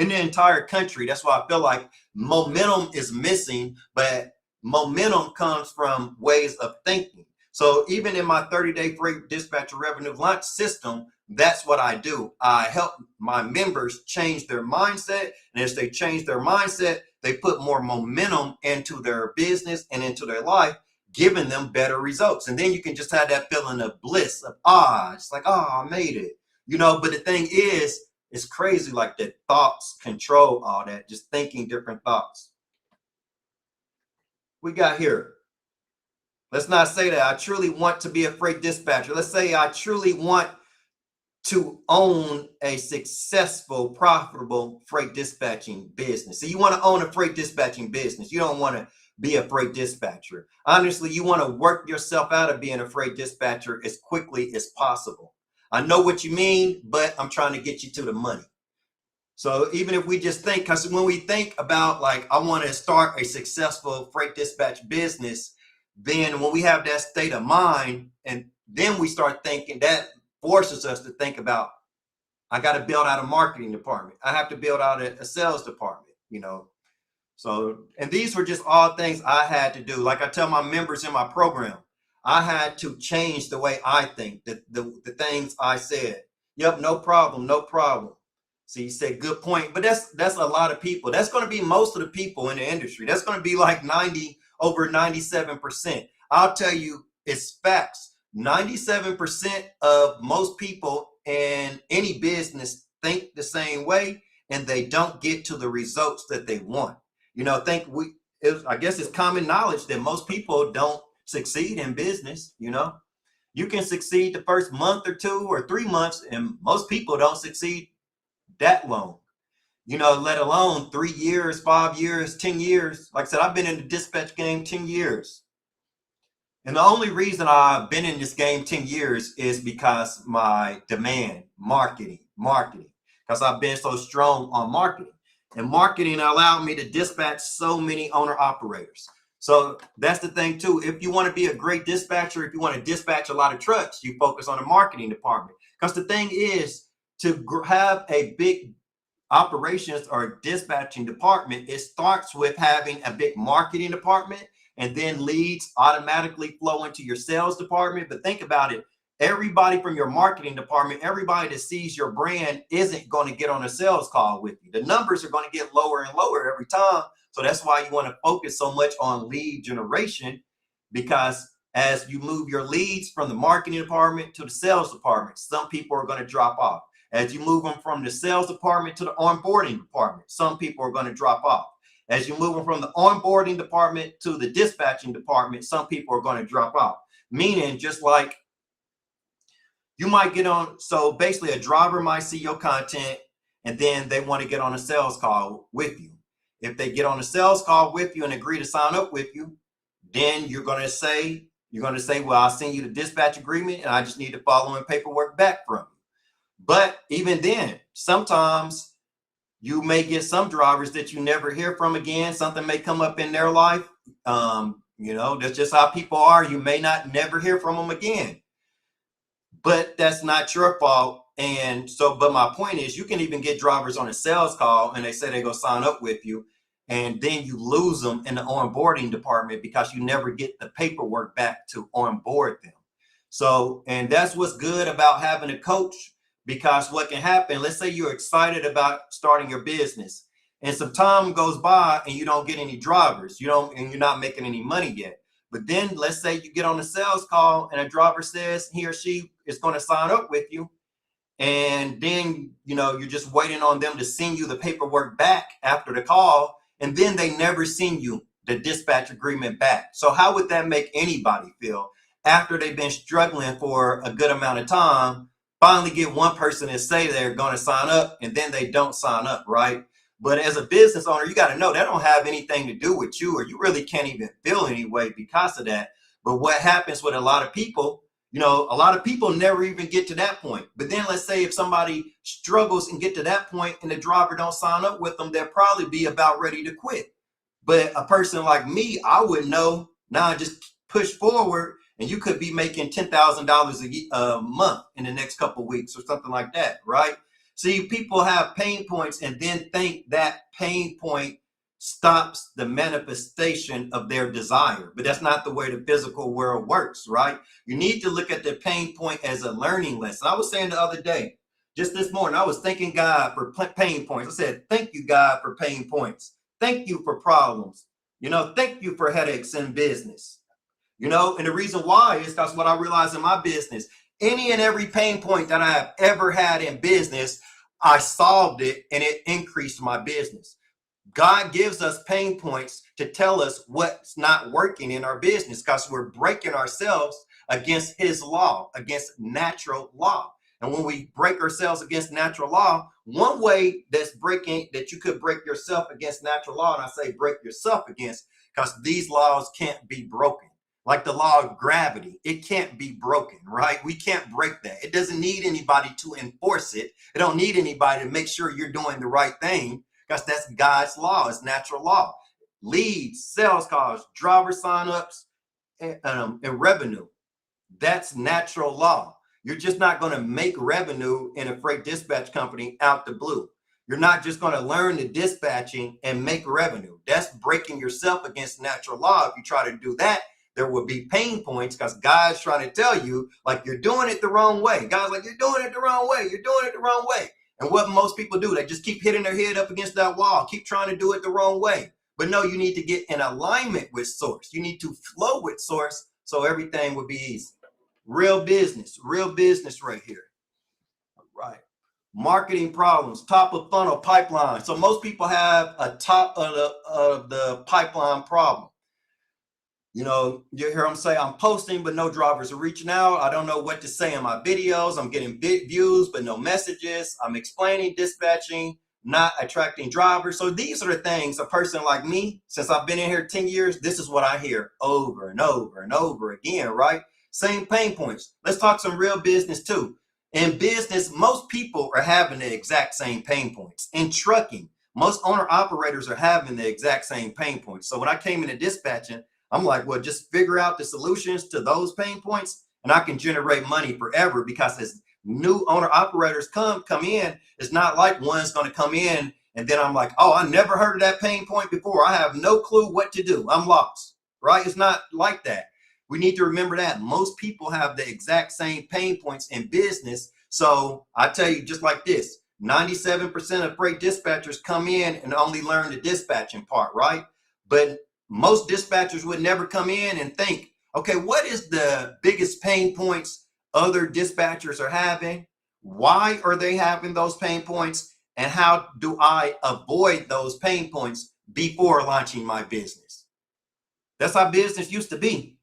the entire country. That's why I feel like momentum is missing, but momentum comes from ways of thinking. So even in my 30-day freight dispatcher revenue launch system, that's what I do. I help my members change their mindset. And as they change their mindset, they put more momentum into their business and into their life, giving them better results. And then you can just have that feeling of bliss, of it's like, I made it. But the thing is, it's crazy like that thoughts control all that, just thinking different thoughts. We got here. Let's not say that I truly want to be a freight dispatcher. Let's say I truly want to own a successful, profitable freight dispatching business. So you want to own a freight dispatching business. You don't want to be a freight dispatcher. Honestly, you want to work yourself out of being a freight dispatcher as quickly as possible. I know what you mean, but I'm trying to get you to the money. So even if we just think, because when we think about like, I want to start a successful freight dispatch business, then when we have that state of mind, and then we start thinking, that forces us to think about, I got to build out a marketing department. I have to build out a sales department, you know. So, and these were just all things I had to do. Like I tell my members in my program, I had to change the way I think, the things I said. Yep, no problem, no problem. So you said good point, but that's a lot of people. That's going to be most of the people in the industry. That's going to be like 90 over 97%. I'll tell you, it's facts. 97% of most people in any business think the same way, and they don't get to the results that they want. You know, I guess it's common knowledge that most people don't succeed in business. You know, you can succeed the first month or 2 or 3 months, and most people don't succeed that long, you know, let alone 3 years, 5 years, 10 years. Like I said, I've been in the dispatch game 10 years. And the only reason I've been in this game 10 years is because my demand, marketing, because I've been so strong on marketing. And marketing allowed me to dispatch so many owner operators. So that's the thing too. If you want to be a great dispatcher, if you want to dispatch a lot of trucks, you focus on the marketing department. Because the thing is, to have a big operations or dispatching department, it starts with having a big marketing department, and then leads automatically flow into your sales department. But think about it. Everybody from your marketing department, everybody that sees your brand isn't going to get on a sales call with you. The numbers are going to get lower and lower every time. So that's why you want to focus so much on lead generation, because as you move your leads from the marketing department to the sales department, some people are going to drop off. As you move them from the sales department to the onboarding department, some people are going to drop off. As you move them from the onboarding department to the dispatching department, some people are going to drop off. Meaning, just like you might get on, so basically a driver might see your content and then they want to get on a sales call with you. If they get on a sales call with you and agree to sign up with you, then you're going to say, well, I'll send you the dispatch agreement and I just need the following paperwork back from you. But even then, sometimes you may get some drivers that you never hear from again. Something may come up in their life. You know, that's just how people are. You may not never hear from them again. But that's not your fault. And so, but my point is, you can even get drivers on a sales call and they say they're going to sign up with you, and then you lose them in the onboarding department because you never get the paperwork back to onboard them. So, and that's what's good about having a coach. Because what can happen, let's say you're excited about starting your business and some time goes by and you don't get any drivers, and you're not making any money yet. But then let's say you get on a sales call and a driver says he or she is going to sign up with you. And then, you're just waiting on them to send you the paperwork back after the call. And then they never send you the dispatch agreement back. So how would that make anybody feel after they've been struggling for a good amount of time? Finally get one person to say they're going to sign up and then they don't sign up, right? But as a business owner, you got to know that don't have anything to do with you, or you really can't even feel any way because of that. But what happens with a lot of people, a lot of people never even get to that point. But then let's say if somebody struggles and get to that point and the driver don't sign up with them, they'll probably be about ready to quit. But a person like me, I would know, now just push forward. And you could be making $10,000 a month in the next couple of weeks or something like that, right? See, people have pain points and then think that pain point stops the manifestation of their desire. But that's not the way the physical world works, right? You need to look at the pain point as a learning lesson. I was saying the other day, just this morning, I was thanking God for pain points. I said, thank you, God, for pain points. Thank you for problems. Thank you for headaches in business. And the reason why is because what I realized in my business, any and every pain point that I have ever had in business, I solved it and it increased my business. God gives us pain points to tell us what's not working in our business because we're breaking ourselves against his law, against natural law. And when we break ourselves against natural law, one way that you could break yourself against natural law, and I say break yourself against, because these laws can't be broken. Like the law of gravity, it can't be broken, right? We can't break that. It doesn't need anybody to enforce it. It don't need anybody to make sure you're doing the right thing, because that's God's law. It's natural law. Leads, sales calls, driver signups, and revenue. That's natural law. You're just not going to make revenue in a freight dispatch company out the blue. You're not just going to learn the dispatching and make revenue. That's breaking yourself against natural law. If you try to do that, there will be pain points, because God's trying to tell you, like, you're doing it the wrong way. God's like, you're doing it the wrong way. You're doing it the wrong way. And what most people do, they just keep hitting their head up against that wall, keep trying to do it the wrong way. But no, you need to get in alignment with source. You need to flow with source, so everything will be easy. Real business right here. All right. Marketing problems, top of funnel pipeline. So most people have a top of the pipeline problem. You know, you hear them say, I'm posting, but no drivers are reaching out. I don't know what to say in my videos. I'm getting big views, but no messages. I'm explaining dispatching, not attracting drivers. So these are the things a person like me, since I've been in here 10 years, this is what I hear over and over and over again, right? Same pain points. Let's talk some real business too. In business, most people are having the exact same pain points. In trucking, most owner operators are having the exact same pain points. So when I came into dispatching, I'm like, well, just figure out the solutions to those pain points and I can generate money forever, because as new owner operators come in, it's not like one's going to come in and then I'm like, oh, I never heard of that pain point before. I have no clue what to do. I'm lost, right? It's not like that. We need to remember that most people have the exact same pain points in business. So I tell you, just like this, 97% of freight dispatchers come in and only learn the dispatching part, right? But most dispatchers would never come in and think, okay, what is the biggest pain points other dispatchers are having? Why are they having those pain points? And how do I avoid those pain points before launching my business? That's how business used to be.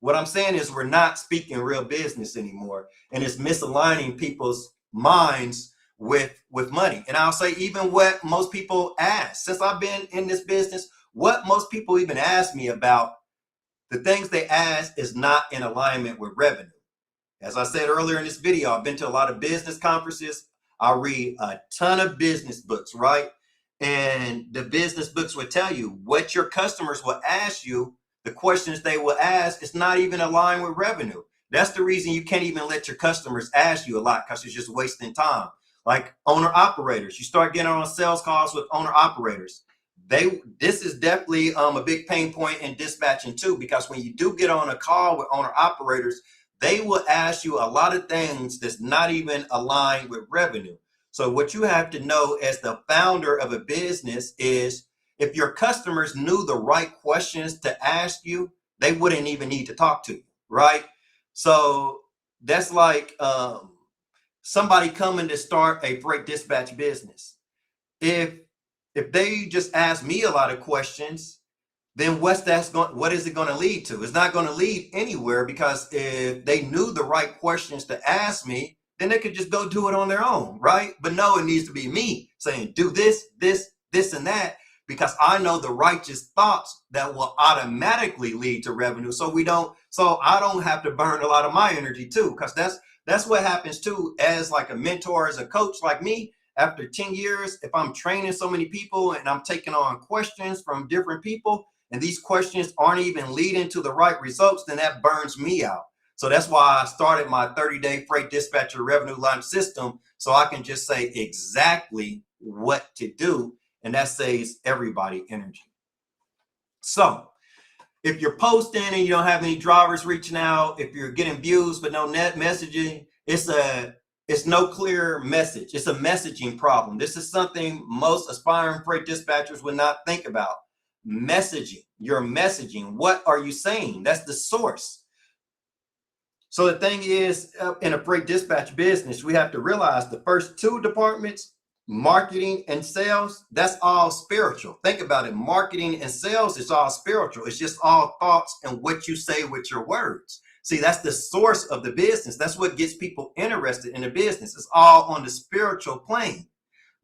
What I'm saying is we're not speaking real business anymore, and it's misaligning people's minds with money. And I'll say even what most people ask, since I've been in this business, what most people even ask me about, the things they ask is not in alignment with revenue. As I said earlier in this video, I've been to a lot of business conferences. I read a ton of business books, right? And the business books would tell you what your customers will ask you. The questions they will ask is not even aligned with revenue. That's the reason you can't even let your customers ask you a lot, because it's just wasting time. Like owner operators, you start getting on sales calls with owner operators. This is definitely a big pain point in dispatching too, because when you do get on a call with owner operators, they will ask you a lot of things that's not even aligned with revenue. So what you have to know as the founder of a business is, if your customers knew the right questions to ask you, they wouldn't even need to talk to you, right? So that's like somebody coming to start a freight dispatch business. If they just ask me a lot of questions, then what is it going to lead to? It's not going to lead anywhere, because if they knew the right questions to ask me, then they could just go do it on their own, right? But no, it needs to be me saying, do this, and that, because I know the righteous thoughts that will automatically lead to revenue. So I don't have to burn a lot of my energy too, because that's what happens too, as like a mentor, as a coach like me. After 10 years, if I'm training so many people and I'm taking on questions from different people, and these questions aren't even leading to the right results, then that burns me out. So that's why I started my 30-day freight dispatcher revenue launch system, so I can just say exactly what to do, and that saves everybody energy. So if you're posting and you don't have any drivers reaching out, if you're getting views but no net messaging, it's no clear message. It's a messaging problem. This is something most aspiring freight dispatchers would not think about. Messaging, your messaging. What are you saying? That's the source. So the thing is, in a freight dispatch business, we have to realize the first two departments, marketing and sales, that's all spiritual. Think about it. Marketing and sales is all spiritual. It's just all thoughts and what you say with your words. See, that's the source of the business. That's what gets people interested in the business. It's all on the spiritual plane.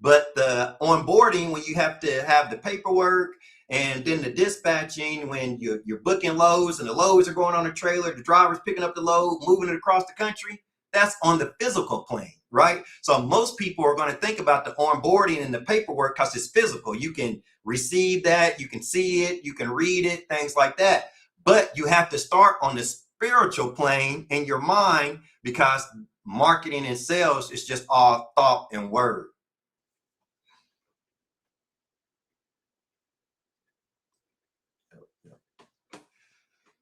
But the onboarding, when you have to have the paperwork And then the dispatching, when you're booking loads and the loads are going on a trailer, the driver's picking up the load, moving it across the country, that's on the physical plane, right? So most people are going to think about the onboarding and the paperwork because it's physical. You can receive that, you can see it, you can read it, things like that. But you have to start on the spiritual plane in your mind, because marketing and sales is just all thought and word.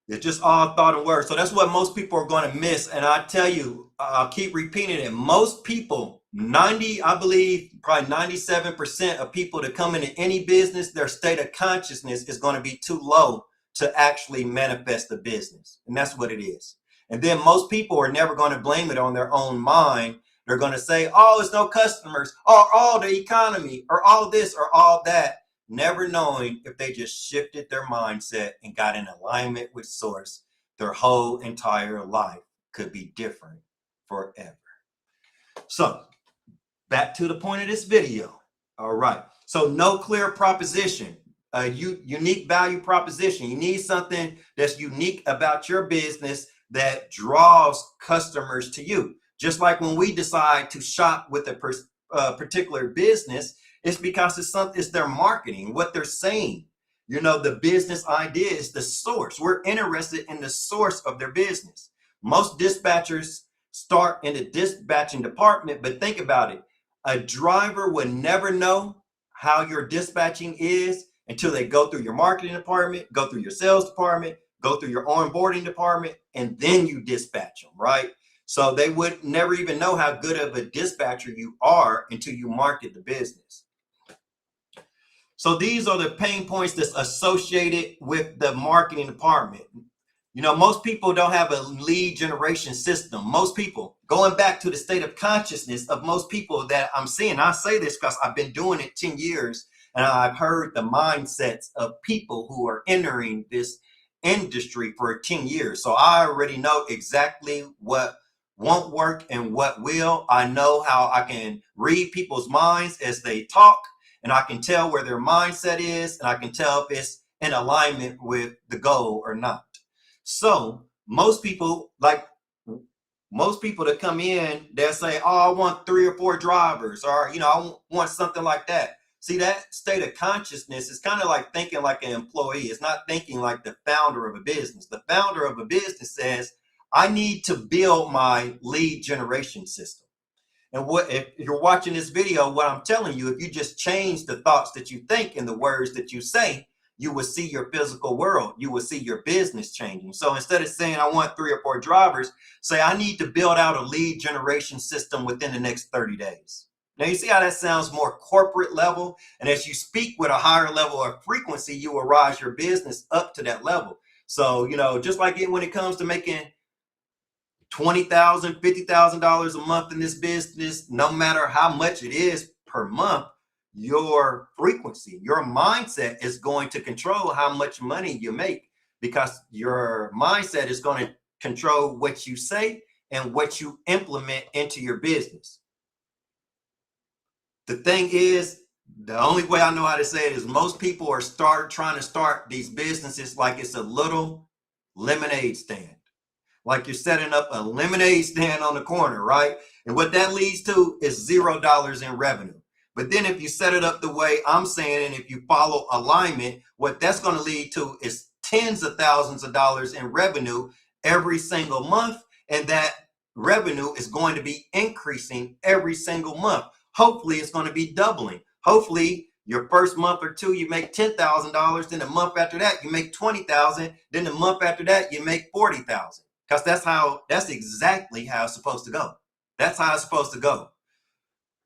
It's just all thought and word. So that's what most people are going to miss. And I tell you, I'll keep repeating it. Most people, 90, I believe, probably 97% of people that come into any business, their state of consciousness is going to be too low to actually manifest the business. And that's what it is. And then most people are never going to blame it on their own mind. They're going to say, oh, it's no customers, or all the economy, or all this, or all that. Never knowing if they just shifted their mindset and got in alignment with source, their whole entire life could be different forever. So back to the point of this video. All right. So no clear proposition, a unique value proposition. You need something that's unique about your business that draws customers to you. Just like when we decide to shop with a particular business, it's because it's their marketing, what they're saying. You know, the business idea is the source. We're interested in the source of their business. Most dispatchers start in the dispatching department, but think about it. A driver would never know how your dispatching is until they go through your marketing department, go through your sales department, go through your onboarding department, and then you dispatch them, right? So they would never even know how good of a dispatcher you are until you market the business. So these are the pain points that's associated with the marketing department. You know, most people don't have a lead generation system. Most people, going back to the state of consciousness of most people that I'm seeing, I say this because I've been doing it 10 years and I've heard the mindsets of people who are entering this industry for 10 years. So I already know exactly what won't work and what will. I know how I can read people's minds as they talk, and I can tell where their mindset is, and I can tell if it's in alignment with the goal or not. So most people that come in, they'll say, oh, I want 3 or 4 drivers, or, you know, I want something like that. See, that state of consciousness is kind of like thinking like an employee. It's not thinking like the founder of a business. The founder of a business says, I need to build my lead generation system. And what if you're watching this video, what I'm telling you, if you just change the thoughts that you think and the words that you say, you will see your physical world. You will see your business changing. So instead of saying, I want 3 or 4 drivers, say, I need to build out a lead generation system within the next 30 days. Now, you see how that sounds more corporate level? And as you speak with a higher level of frequency, you will rise your business up to that level. So, you know, just like when it comes to making $20,000, $50,000 a month in this business, no matter how much it is per month, your frequency, your mindset is going to control how much money you make, because your mindset is going to control what you say and what you implement into your business. The thing is, the only way I know how to say it is most people are trying to start these businesses like it's a little lemonade stand. Like you're setting up a lemonade stand on the corner, right? And what that leads to is $0 in revenue. But then if you set it up the way I'm saying, and if you follow alignment, what that's going to lead to is tens of thousands of dollars in revenue every single month. And that revenue is going to be increasing every single month. Hopefully it's going to be doubling. Hopefully your first month or two, you make $10,000. Then the month after that, you make $20,000. Then the month after that, you make $40,000. Because that's exactly how it's supposed to go. That's how it's supposed to go.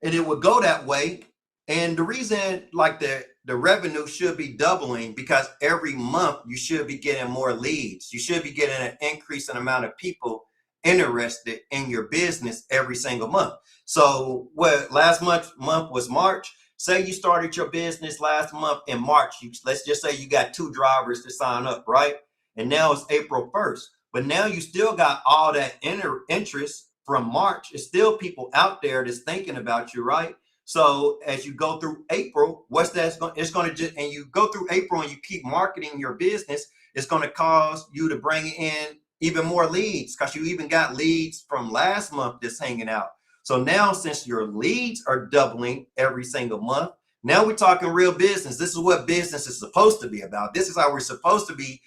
And it would go that way. And the reason like the revenue should be doubling, because every month you should be getting more leads. You should be getting an increase in amount of people interested in your business every single month. So what last month was March. Say you started your business last month in March. Let's just say you got 2 drivers to sign up, right? And now it's April 1st. But now you still got all that interest from March. It's still people out there that's thinking about you, right? So as you go through April, what's that's going? It's going to just, and you go through April and you keep marketing your business. It's going to cause you to bring in even more leads because you even got leads from last month that's hanging out. So now, since your leads are doubling every single month, now we're talking real business. This is what business is supposed to be about. This is how we're supposed to be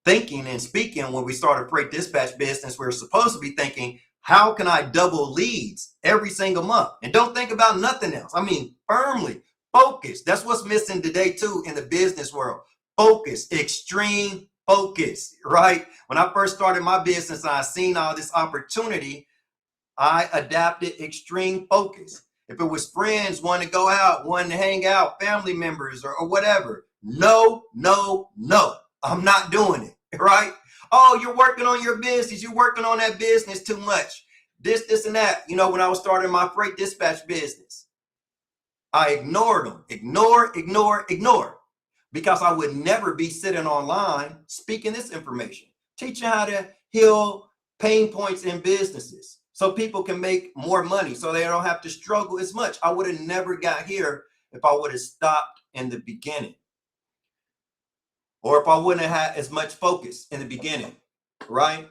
thinking and speaking when we start a freight dispatch business. We're supposed to be thinking, how can I double leads every single month? And don't think about nothing else. I mean, firmly focus. That's what's missing today too in the business world. Focus, extreme focus, right? When I first started my business, I seen all this opportunity. I adapted extreme focus. If it was friends wanting to go out, wanting to hang out, family members or whatever, no, no, no, I'm not doing it, right? Oh, you're working on your business. You're working on that business too much. This, and that. You know, when I was starting my freight dispatch business, I ignored them. Ignore. Because I would never be sitting online speaking this information, teaching how to heal pain points in businesses so people can make more money so they don't have to struggle as much. I would have never got here if I would have stopped in the beginning. Or if I wouldn't have had as much focus in the beginning, right?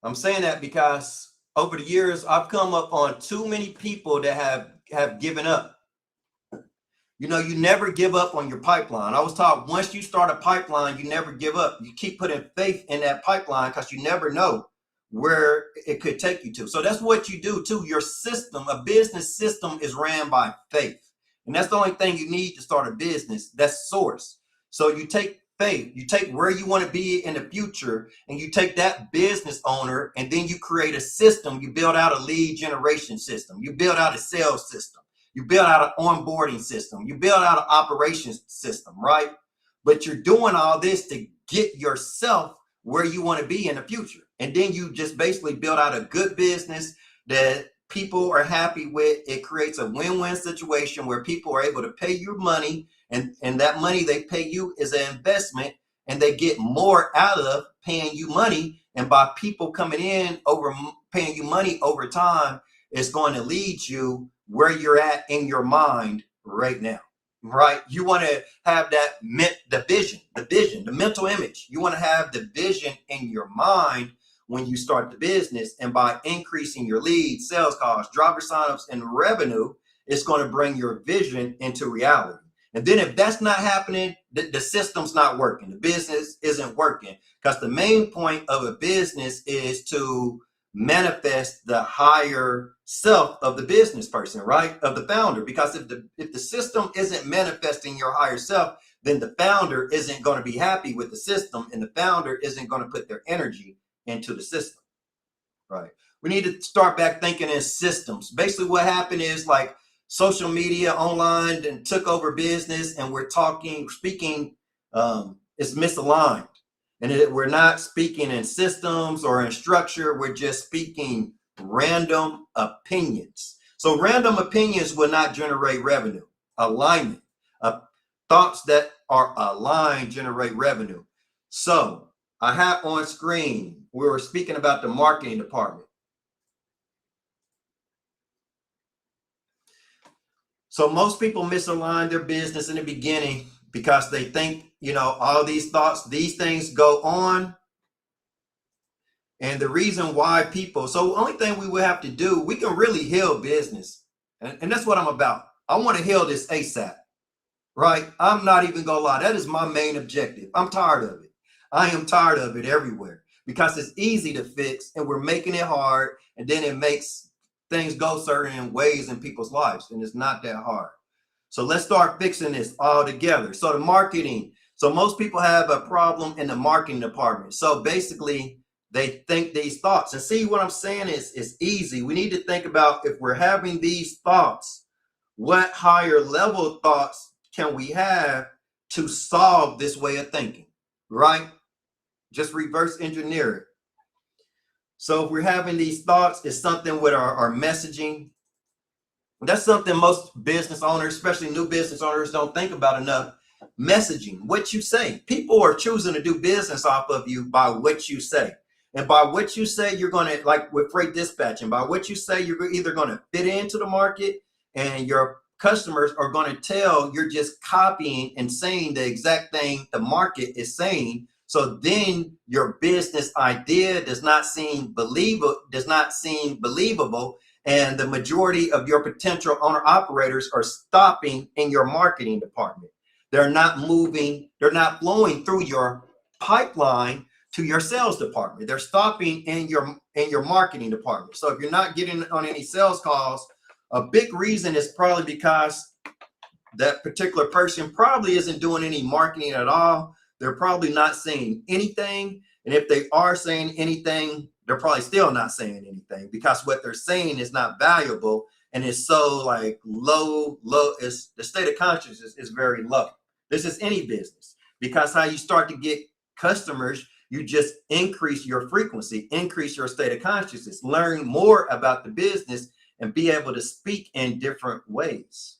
I'm saying that because over the years, I've come up on too many people that have given up. You know, you never give up on your pipeline. I was taught once you start a pipeline, you never give up. You keep putting faith in that pipeline because you never know where it could take you to. So that's what you do too. Your system, a business system, is ran by faith. And that's the only thing you need to start a business. That's source. So you take faith, you take where you want to be in the future, and you take that business owner, and then you create a system. You build out a lead generation system. You build out a sales system. You build out an onboarding system. You build out an operations system, right? But you're doing all this to get yourself where you want to be in the future. And then you just basically build out a good business that people are happy with. It creates a win-win situation where people are able to pay you money, and that money they pay you is an investment, and they get more out of paying you money. And by people coming in over paying you money over time, it's going to lead you where you're at in your mind right now, right? You want to have the vision, the mental image. You want to have the vision in your mind when you start the business. And by increasing your leads, sales calls, driver signups, and revenue, it's going to bring your vision into reality. And then if that's not happening, the system's not working. The business isn't working, because the main point of a business is to manifest the higher self of the business person, right? Of the founder. Because if the system isn't manifesting your higher self, then the founder isn't going to be happy with the system, and the founder isn't going to put their energy into the system, right? We need to start back thinking in systems. Basically what happened is, like, social media online and took over business, and we're speaking is misaligned. And we're not speaking in systems or in structure. We're just speaking random opinions. So random opinions will not generate revenue. Alignment. Thoughts that are aligned generate revenue. So I have on screen, we were speaking about the marketing department. So most people misalign their business in the beginning because they think, you know, all these thoughts, these things go on. And the reason why people, so the only thing we would have to do, we can really heal business. And that's what I'm about. I want to heal this ASAP, right? I'm not even going to lie. That is my main objective. I'm tired of it. I am tired of it everywhere because it's easy to fix, and we're making it hard. And then it makes things go certain ways in people's lives. And it's not that hard. So let's start fixing this all together. So the marketing. So most people have a problem in the marketing department. So basically they think these thoughts, and see what I'm saying is easy. We need to think about, if we're having these thoughts, what higher level thoughts can we have to solve this way of thinking, right? Just reverse engineer it. So if we're having these thoughts, it's something with our messaging. That's something most business owners, especially new business owners, don't think about enough. Messaging, what you say. People are choosing to do business off of you by what you say. And by what you say you're going to, like with freight dispatching, by what you say you're either going to fit into the market, and your customers are going to tell you're just copying and saying the exact thing the market is saying. So then your business idea does not seem believable, and the majority of your potential owner operators are stopping in your marketing department. They're not moving, they're not flowing through your pipeline to your sales department. They're stopping in your marketing department. So if you're not getting on any sales calls, a big reason is probably because that particular person probably isn't doing any marketing at all. They're probably not saying anything. And if they are saying anything, they're probably still not saying anything, because what they're saying is not valuable, and it's so like low, is the state of consciousness is very low. This is any business, because how you start to get customers, you just increase your frequency, increase your state of consciousness, learn more about the business, and be able to speak in different ways.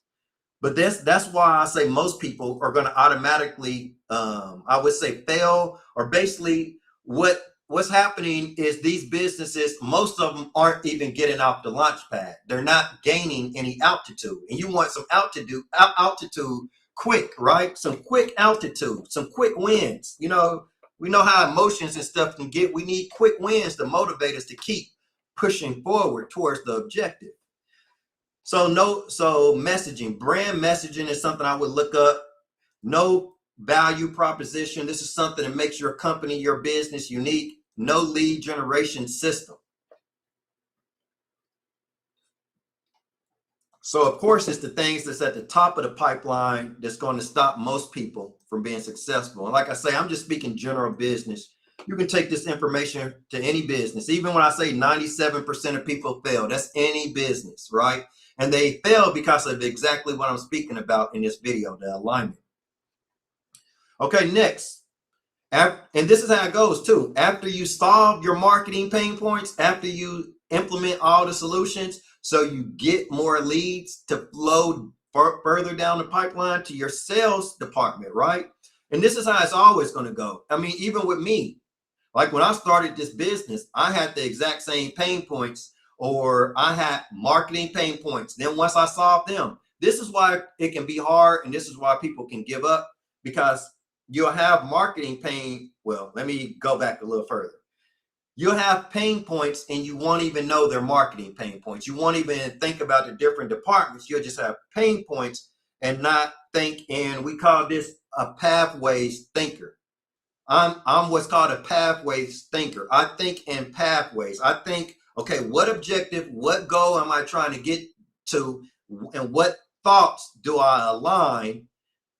But that's why I say most people are going to automatically, I would say, fail. Or basically what's happening is these businesses, most of them aren't even getting off the launch pad. They're not gaining any altitude. And you want some altitude quick, right? Some quick altitude, some quick wins. You know, we know how emotions and stuff can get. We need quick wins to motivate us to keep pushing forward towards the objective. So messaging, brand messaging is something I would look up. No value proposition. This is something that makes your company, your business unique. No lead generation system. So of course, it's the things that's at the top of the pipeline that's going to stop most people from being successful. And like I say, I'm just speaking general business. You can take this information to any business. Even when I say 97% of people fail, that's any business, right? And they fail because of exactly what I'm speaking about in this video, the alignment. Okay, next. And this is how it goes too. After you solve your marketing pain points, after you implement all the solutions, so you get more leads to flow further down the pipeline to your sales department, right? And this is how it's always going to go. I mean, even with me, like when I started this business, I had the exact same pain points, or I had marketing pain points. Then once I solved them, this is why it can be hard, and this is why people can give up, because you'll have marketing pain. Well, let me go back a little further. You'll have pain points and you won't even know they're marketing pain points. You won't even think about the different departments. You'll just have pain points and not think in, we call this a pathways thinker. I'm what's called a pathways thinker. I think in pathways. I think, okay, what objective, what goal am I trying to get to, and what thoughts do I align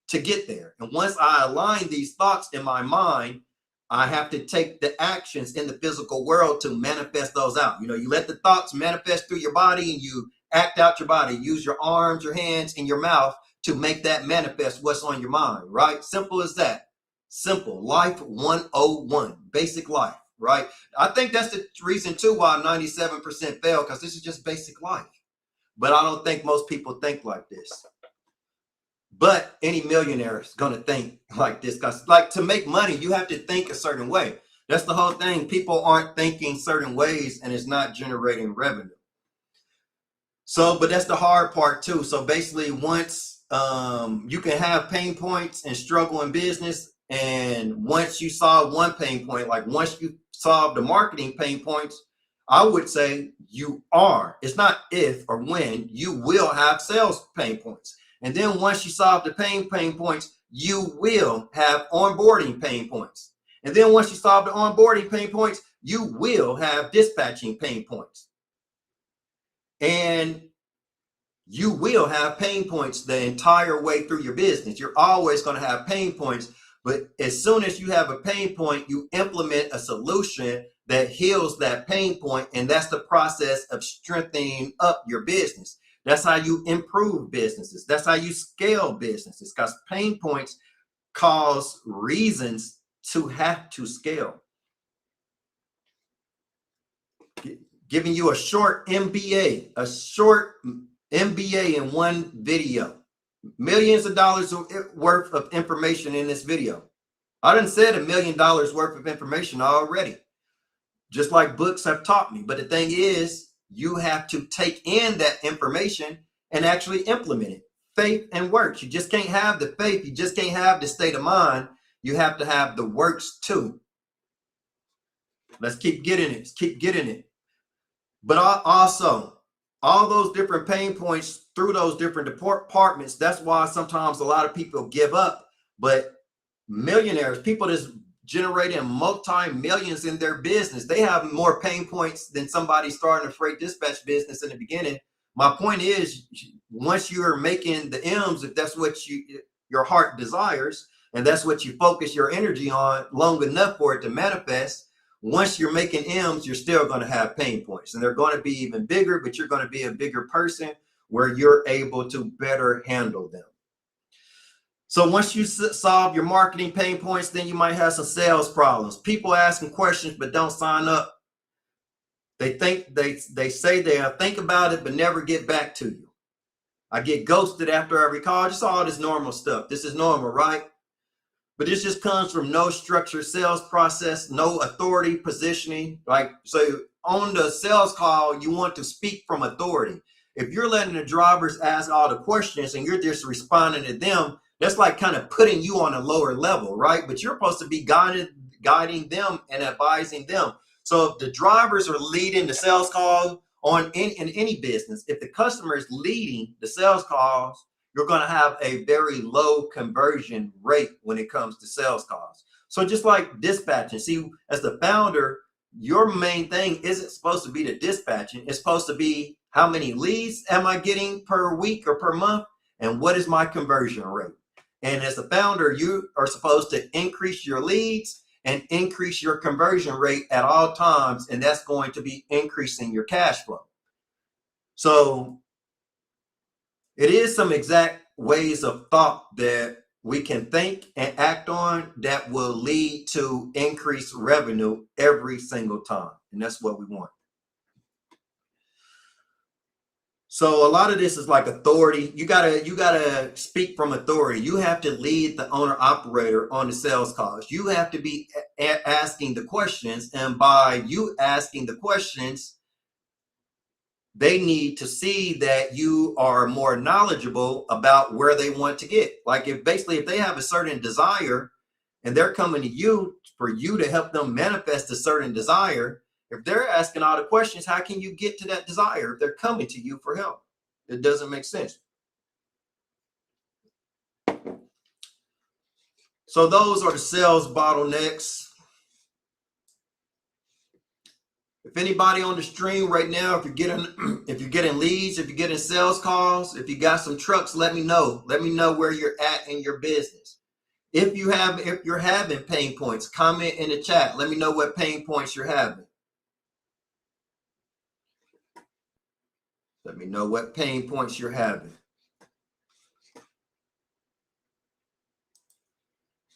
to get there? And once I align these thoughts in my mind, I have to take the actions in the physical world to manifest those out. You know, you let the thoughts manifest through your body, and you act out your body. Use your arms, your hands, and your mouth to make that manifest what's on your mind, right? Simple as that. Simple. Life 101. Basic life, right? I think that's the reason too why 97% fail, because this is just basic life. But I don't think most people think like this. But any millionaire is going to think like this, because like to make money, you have to think a certain way. That's the whole thing. People aren't thinking certain ways, and it's not generating revenue. So, but that's the hard part too. So basically, once you can have pain points and struggle in business, and once you solve one pain point, like once you solve the marketing pain points, I would say it's not if or when, you will have sales pain points. And then once you solve the pain points, you will have onboarding pain points. And then once you solve the onboarding pain points, you will have dispatching pain points. And you will have pain points the entire way through your business. You're always going to have pain points. But as soon as you have a pain point, you implement a solution that heals that pain point. And that's the process of strengthening up your business. That's how you improve businesses. That's how you scale businesses, because pain points cause reasons to have to scale. Giving you a short MBA in one video. Millions of dollars worth of information in this video. I done said $1 million worth of information already. just like books have taught me. But the thing is, you have to take in that information and actually implement it. Faith and works. You just can't have the faith. You just can't have the state of mind. You have to have the works too. Let's keep getting it. Keep getting it. But also, all those different pain points through those different departments, that's why sometimes a lot of people give up. But millionaires, people that's generating multi-millions in their business, they have more pain points than somebody starting a freight dispatch business in the beginning. My point is, once you're making the M's, if that's what your heart desires, and that's what you focus your energy on long enough for it to manifest, once you're making M's, you're still going to have pain points, and they're going to be even bigger, but you're going to be a bigger person where you're able to better handle them. So once you solve your marketing pain points, then you might have some sales problems. People asking questions but don't sign up. They think they say they'll think about it but never get back to you. I get ghosted after every call. Just all this normal stuff. This is normal, right? But this just comes from no structured sales process, no authority positioning. Like, so on the sales call, you want to speak from authority. If you're letting the drivers ask all the questions and you're just responding to them, that's like kind of putting you on a lower level, right? But you're supposed to be guiding them and advising them. So if the drivers are leading the sales call in any business, if the customer is leading the sales calls, you're going to have a very low conversion rate when it comes to sales calls. So just like dispatching, see, as the founder, your main thing isn't supposed to be the dispatching. It's supposed to be, how many leads am I getting per week or per month? And what is my conversion rate? And as a founder, you are supposed to increase your leads and increase your conversion rate at all times. And that's going to be increasing your cash flow. So it is some exact ways of thought that we can think and act on that will lead to increased revenue every single time. And that's what we want. So a lot of this is like authority. You gotta speak from authority. You have to lead the owner operator on the sales calls. You have to be asking the questions. And by you asking the questions, they need to see that you are more knowledgeable about where they want to get. Like if they have a certain desire and they're coming to you for you to help them manifest a certain desire, if they're asking all the questions, how can you get to that desire if they're coming to you for help? It doesn't make sense. So those are the sales bottlenecks. If anybody on the stream right now, if you're getting leads, if you're getting sales calls, if you got some trucks, let me know. Let me know where you're at in your business. If you're having pain points, comment in the chat. Let me know what pain points you're having. Let me know what pain points you're having.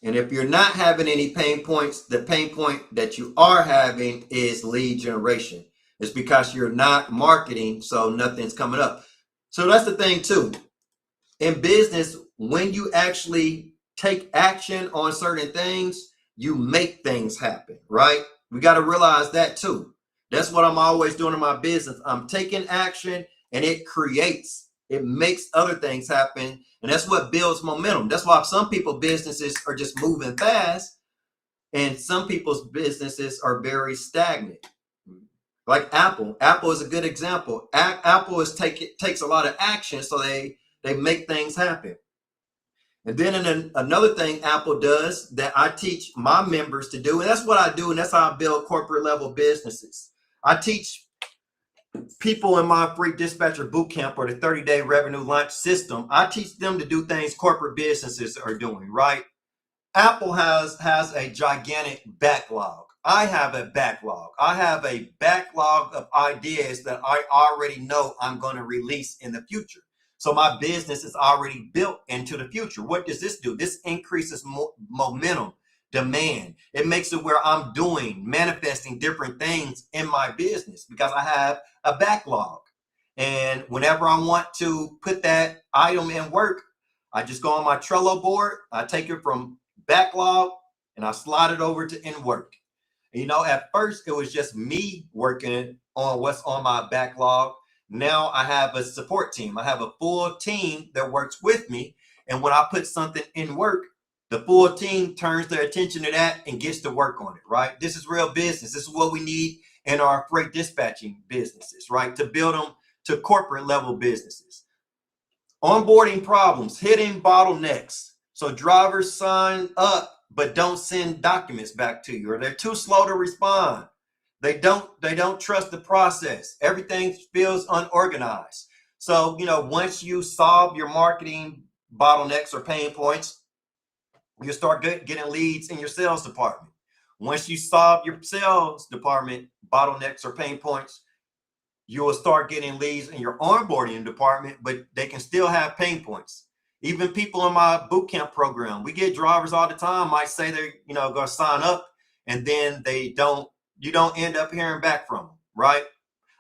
And if you're not having any pain points, the pain point that you are having is lead generation. It's because you're not marketing, so nothing's coming up. So that's the thing too. In business, when you actually take action on certain things, you make things happen, right? We got to realize that too. That's what I'm always doing in my business. I'm taking action and it makes other things happen. And that's what builds momentum. That's why some people's businesses are just moving fast and some people's businesses are very stagnant. Like Apple. Apple is a good example. Apple takes a lot of action, so they make things happen. And then another thing Apple does that I teach my members to do, and that's what I do, and that's how I build corporate level businesses. I teach people in my free dispatcher bootcamp or the 30-day revenue launch system. I teach them to do things corporate businesses are doing, right? Apple has a gigantic backlog. I have a backlog. I have a backlog of ideas that I already know I'm going to release in the future. So my business is already built into the future. What does this do? This increases momentum, demand. It makes it where I'm manifesting different things in my business because I have a backlog. And whenever I want to put that item in work, I just go on my Trello board. I take it from backlog and I slide it over to in work. You know, at first it was just me working on what's on my backlog. Now I have a support team. I have a full team that works with me. And when I put something in work, the full team turns their attention to that and gets to work on it, right? This is real business. This is what we need in our freight dispatching businesses, right? To build them to corporate level businesses. Onboarding problems, hidden bottlenecks. So drivers sign up but don't send documents back to you, or they're too slow to respond. They don't trust the process. Everything feels unorganized. So, you know, once you solve your marketing bottlenecks or pain points, you start getting leads in your sales department. Once you solve your sales department bottlenecks or pain points, you will start getting leads in your onboarding department, but they can still have pain points. Even people in my boot camp program, we get drivers all the time might say they're, you know, going to sign up, and then you don't end up hearing back from them, right?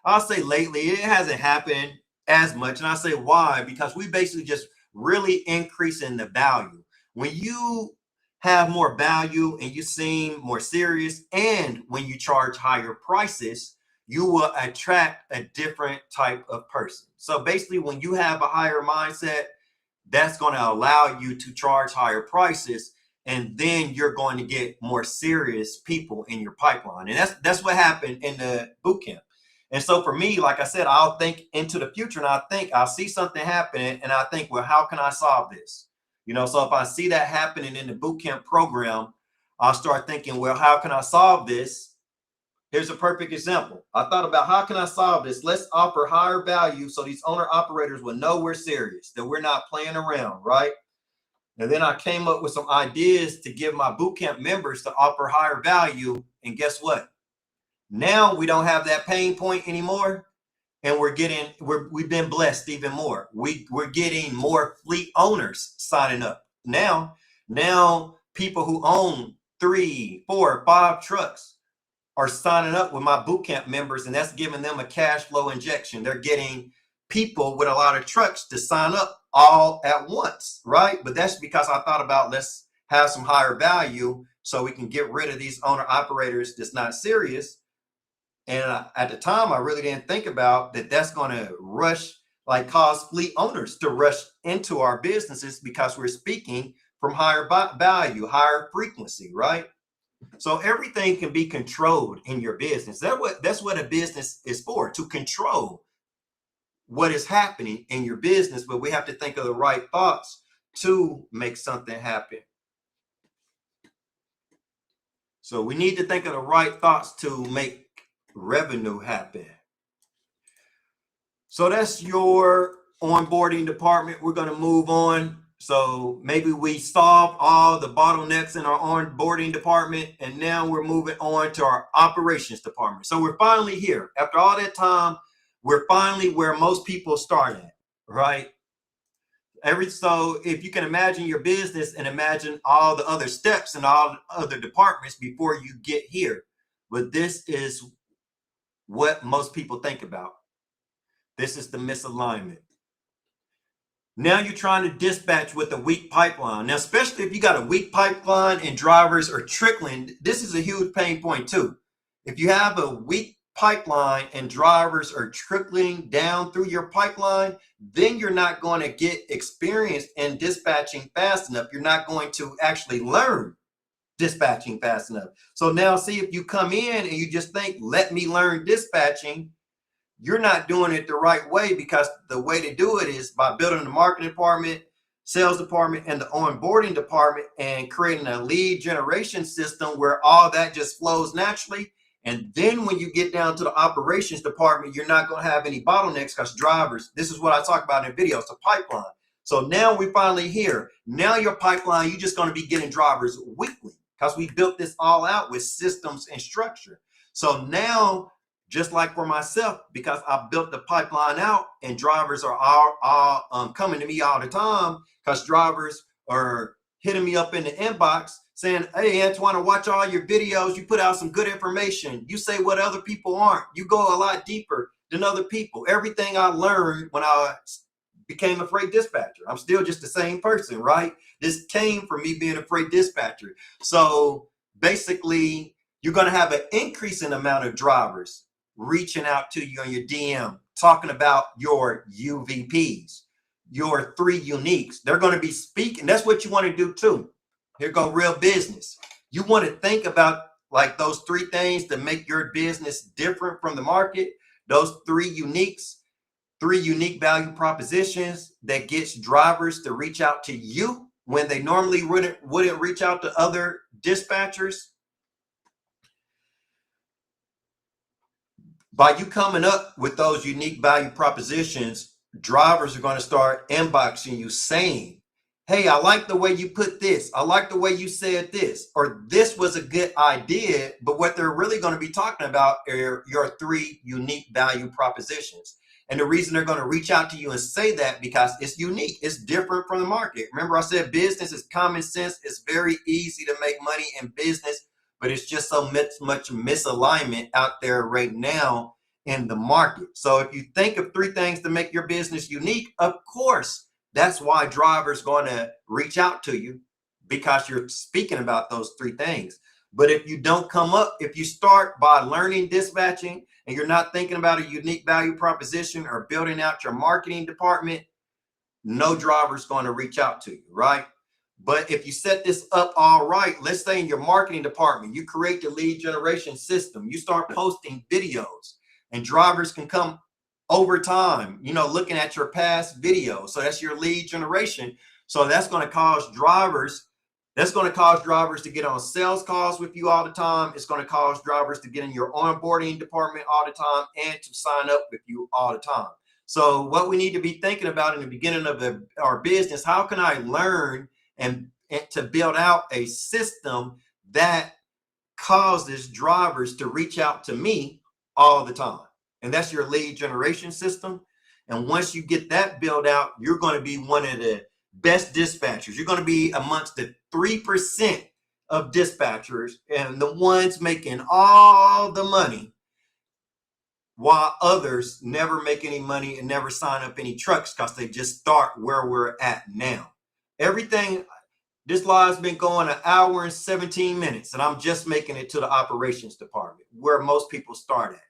I'll say lately it hasn't happened as much, and I say why, because we basically just really increasing the value. When you have more value and you seem more serious, and when you charge higher prices, you will attract a different type of person. So basically, when you have a higher mindset, that's going to allow you to charge higher prices, and then you're going to get more serious people in your pipeline. And that's what happened in the boot camp. And so for me, like I said, I'll think into the future, and I'll see something happening, and I think, well, how can I solve this? You know, so if I see that happening in the boot camp program, I'll start thinking, well, how can I solve this? Here's a perfect example. I thought about, how can I solve this? Let's offer higher value so these owner operators will know we're serious, that we're not playing around, right? And then I came up with some ideas to give my bootcamp members to offer higher value. And guess what? Now we don't have that pain point anymore. And we've been blessed even more. We're getting more fleet owners signing up. Now people who own 3, 4, 5 trucks are signing up with my bootcamp members, and that's giving them a cash flow injection. They're getting people with a lot of trucks to sign up all at once, right? But that's because I thought about, let's have some higher value so we can get rid of these owner operators that's not serious. And at the time, I really didn't think about that that's going to cause fleet owners to rush into our businesses, because we're speaking from higher value, higher frequency, right? So everything can be controlled in your business. That's what a business is for, to control what is happening in your business. But we have to think of the right thoughts to make something happen. So we need to think of the right thoughts to make revenue happen. So that's your onboarding department. We're going to move on. So maybe we solved all the bottlenecks in our onboarding department, and now we're moving on to our operations department. So we're finally here. After all that time, we're finally where most people start at, right? So if you can imagine your business and imagine all the other steps and all the other departments before you get here. But this is what most people think about. This is the misalignment. Now you're trying to dispatch with a weak pipeline. Now, especially if you got a weak pipeline and drivers are trickling, this is a huge pain point too. If you have a weak pipeline and drivers are trickling down through your pipeline, then you're not going to get experienced in dispatching fast enough. You're not going to actually learn dispatching fast enough. So now see, if you come in and you just think, let me learn dispatching, you're not doing it the right way, because the way to do it is by building the marketing department, sales department, and the onboarding department, and creating a lead generation system where all that just flows naturally. And then when you get down to the operations department, you're not going to have any bottlenecks, because drivers, this is what I talk about in videos, the pipeline. So now we're finally here. Now your pipeline, you're just going to be getting drivers weekly, because we built this all out with systems and structure. So now, just like for myself, because I built the pipeline out, and drivers are all coming to me all the time, because drivers are hitting me up in the inbox saying, hey, Antoine, I watch all your videos. You put out some good information. You say what other people aren't. You go a lot deeper than other people. Everything I learned when I became a freight dispatcher, I'm still just the same person, right? This came from me being a freight dispatcher. So basically, You're going to have an increasing amount of drivers reaching out to you on your DM, talking about your UVPs, your 3 uniques. They're going to be speaking. That's what you want to do too. Here go real business. You want to think about like those 3 things that make your business different from the market. Those 3 uniques, 3 unique value propositions that gets drivers to reach out to you when they normally wouldn't reach out to other dispatchers. By you coming up with those unique value propositions, drivers are going to start inboxing you saying, hey, I like the way you put this. I like the way you said this, or this was a good idea. But what they're really going to be talking about are your 3 unique value propositions. And the reason they're going to reach out to you and say that because it's unique. It's different from the market. Remember, I said business is common sense. It's very easy to make money in business, but it's just so much misalignment out there right now in the market. So if you think of 3 things to make your business unique, of course, that's why drivers going to reach out to you, because you're speaking about those 3 things. But if you don't come up, if you start by learning dispatching and you're not thinking about a unique value proposition or building out your marketing department, no driver's going to reach out to you, right? But if you set this up all right, let's say in your marketing department, you create the lead generation system, you start posting videos, and drivers can come over time, you know, looking at your past videos. So that's your lead generation. So that's going to cause drivers to get on sales calls with you all the time. It's going to cause drivers to get in your onboarding department all the time and to sign up with you all the time. So what we need to be thinking about in the beginning of our business, how can I learn and to build out a system that causes drivers to reach out to me all the time? And that's your lead generation system. And once you get that built out, you're going to be one of the best dispatchers. You're going to be amongst the 3% of dispatchers and the ones making all the money, while others never make any money and never sign up any trucks because they just start where we're at now. This live's been going 1 hour and 17 minutes, and I'm just making it to the operations department where most people start at.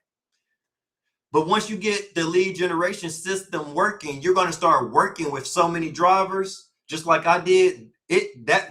But once you get the lead generation system working, you're going to start working with so many drivers, just like I did.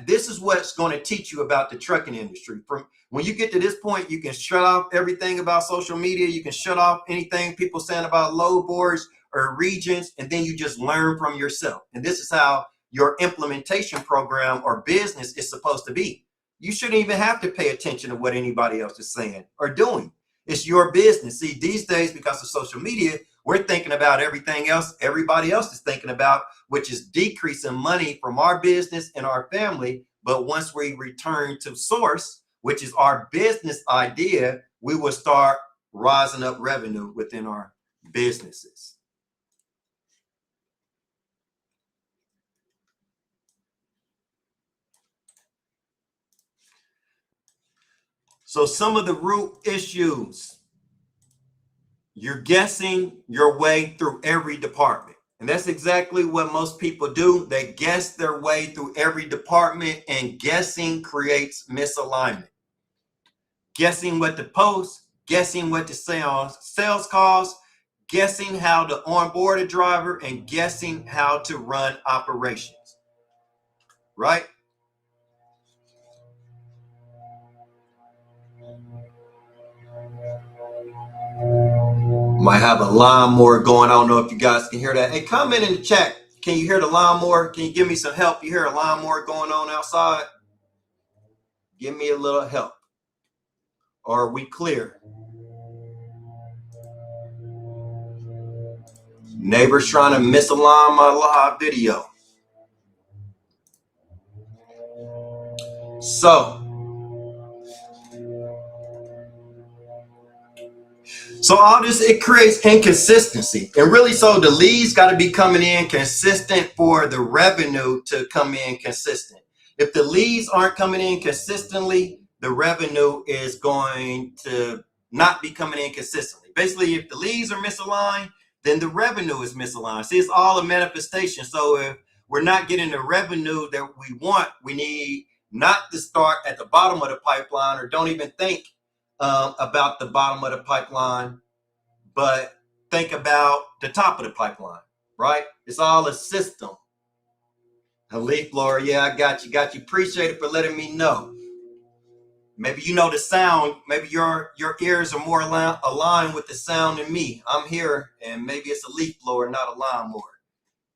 This is what's going to teach you about the trucking industry. From when you get to this point, you can shut off everything about social media. You can shut off anything people saying about load boards or regions, and then you just learn from yourself. And this is how your implementation program or business is supposed to be. You shouldn't even have to pay attention to what anybody else is saying or doing. It's your business. See, these days, because of social media, we're thinking about everything else everybody else is thinking about, which is decreasing money from our business and our family. But once we return to source, which is our business idea, we will start rising up revenue within our businesses. So some of the root issues: you're guessing your way through every department. And that's exactly what most people do. They guess their way through every department, and guessing creates misalignment. Guessing what to post, guessing what to say on sales calls, guessing how to onboard a driver, and guessing how to run operations, right? Might have a lawnmower going. I don't know if you guys can hear that. Hey, comment in the chat. Can you hear the lawnmower? Can you give me some help? You hear a lawnmower going on outside? Give me a little help. Or are we clear? Neighbors trying to misalign my live video. So all this, it creates inconsistency. And really, so the leads got to be coming in consistent for the revenue to come in consistent. If the leads aren't coming in consistently, the revenue is going to not be coming in consistently. Basically, if the leads are misaligned, then the revenue is misaligned. See, it's all a manifestation. So if we're not getting the revenue that we want, we need not to start at the bottom of the pipeline, or don't even think about the bottom of the pipeline, but think about the top of the pipeline, right? It's all a system. A leaf blower, yeah, I got you. Appreciate it for letting me know. Maybe you know the sound. Maybe your ears are more aligned with the sound than me. I'm here, and maybe it's a leaf blower, not a lawnmower.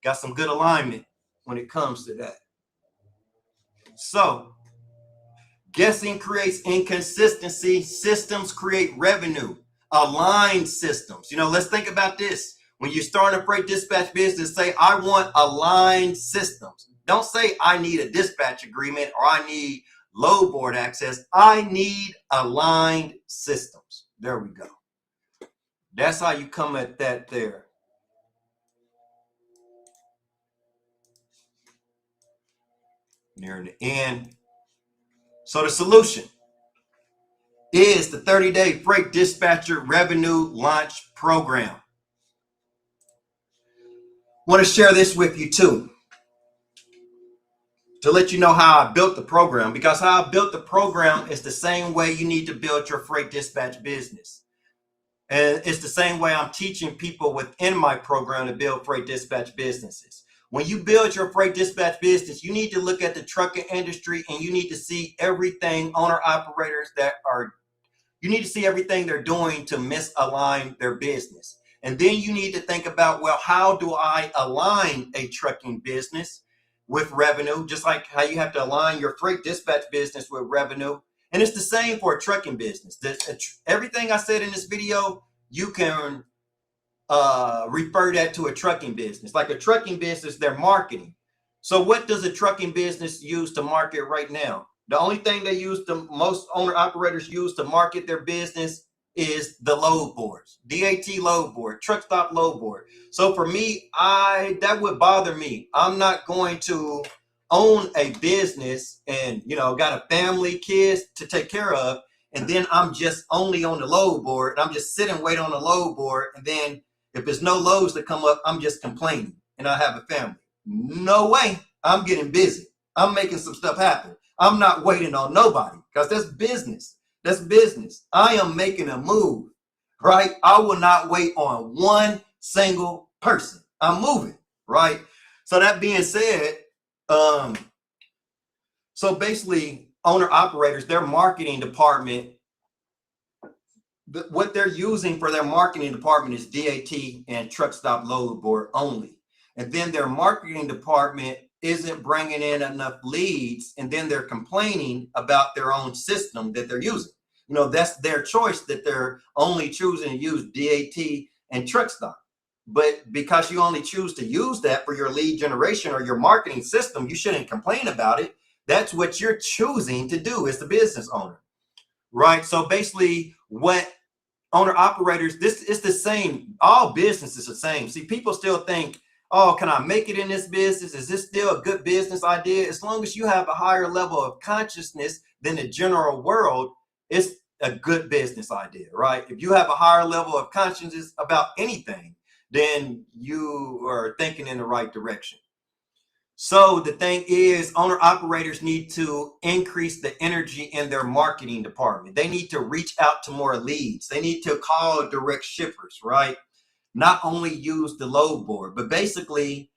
Got some good alignment when it comes to that. So, guessing creates inconsistency. Systems create revenue. Aligned systems. Let's think about this. When you start a freight dispatch business, say, I want aligned systems. Don't say I need a dispatch agreement or I need load board access. I need aligned systems. There we go. That's how you come at that there. Near the end. So the solution is the 30-day freight dispatcher revenue launch program. I want to share this with you too, to let you know how I built the program, because how I built the program is the same way you need to build your freight dispatch business. And it's the same way I'm teaching people within my program to build freight dispatch businesses. When you build your freight dispatch business, you need to look at the trucking industry and you need to see everything owner-operators you need to see everything they're doing to misalign their business. And then you need to think about, well, how do I align a trucking business with revenue? Just like how you have to align your freight dispatch business with revenue. And it's the same for a trucking business. Everything I said in this video, you can refer that to a trucking business. Like a trucking business, they're marketing. So what does a trucking business use to market right now? The only thing most owner operators use to market their business is the load boards, DAT load board, truck stop load board. So for me, that would bother me. I'm not going to own a business and got a family, kids to take care of, and then I'm just only on the load board and I'm just sitting waiting on the load board, and then if there's no loads that come up, I'm just complaining and I have a family. No way. I'm getting busy. I'm making some stuff happen. I'm not waiting on nobody, because that's business. That's business. I am making a move, right? I will not wait on one single person. I'm moving, right? So that being said, so basically owner operators, their marketing department, what they're using for their marketing department is DAT and truck stop load board only. And then their marketing department isn't bringing in enough leads, and then they're complaining about their own system that they're using. That's their choice, that they're only choosing to use DAT and truck stop. But because you only choose to use that for your lead generation or your marketing system, you shouldn't complain about it. That's what you're choosing to do as the business owner, right? So basically what owner operators, this is the same. All businesses are the same. See, people still think, oh, can I make it in this business? Is this still a good business idea? As long as you have a higher level of consciousness than the general world, it's a good business idea, right? If you have a higher level of consciousness about anything, then you are thinking in the right direction. So the thing is, owner operators need to increase the energy in their marketing department. They need to reach out to more leads. They need to call direct shippers, right? Not only use the load board, but basically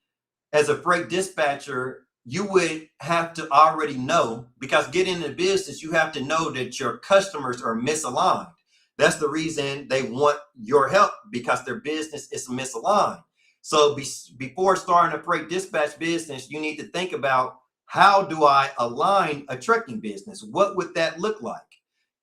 as a freight dispatcher, you would have to already know, because getting into business, you have to know that your customers are misaligned. That's the reason they want your help, because their business is misaligned. So before starting a freight dispatch business, you need to think about, how do I align a trucking business? What would that look like?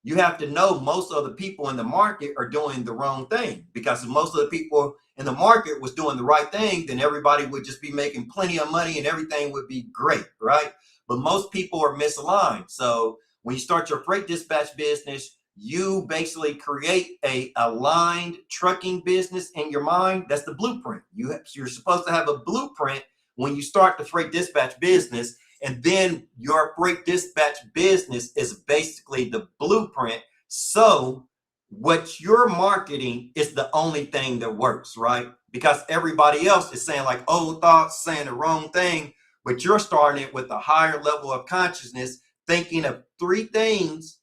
You have to know most of the people in the market are doing the wrong thing, because if most of the people in the market was doing the right thing, then everybody would just be making plenty of money and everything would be great, right? But most people are misaligned. So when you start your freight dispatch business, you basically create a aligned trucking business in your mind. That's the blueprint. You're supposed to have a blueprint when you start the freight dispatch business. And then your freight dispatch business is basically the blueprint. So what you're marketing is the only thing that works, right? Because everybody else is saying like old thoughts, saying the wrong thing, but you're starting it with a higher level of consciousness, thinking of three things,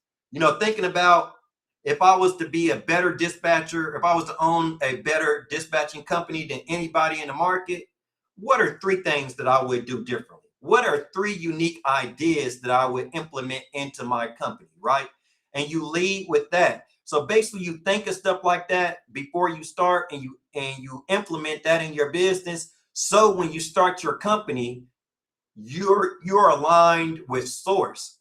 thinking about if I was to be a better dispatcher, if I was to own a better dispatching company than anybody in the market, what are three things that I would do differently? What are three unique ideas that I would implement into my company, right? And you lead with that. So basically you think of stuff like that before you start, and you implement that in your business. So when you start your company, you're aligned with source.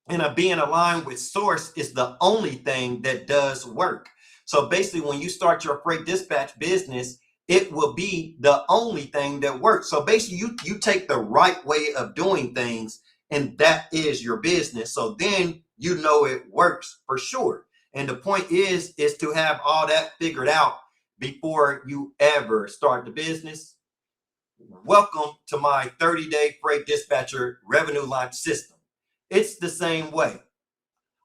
And being aligned with source is the only thing that does work. So basically, when you start your freight dispatch business, it will be the only thing that works. So basically, you take the right way of doing things, and that is your business. So then you know it works for sure. And the point is to have all that figured out before you ever start the business. Welcome to my 30-day freight dispatcher revenue launch system. It's the same way.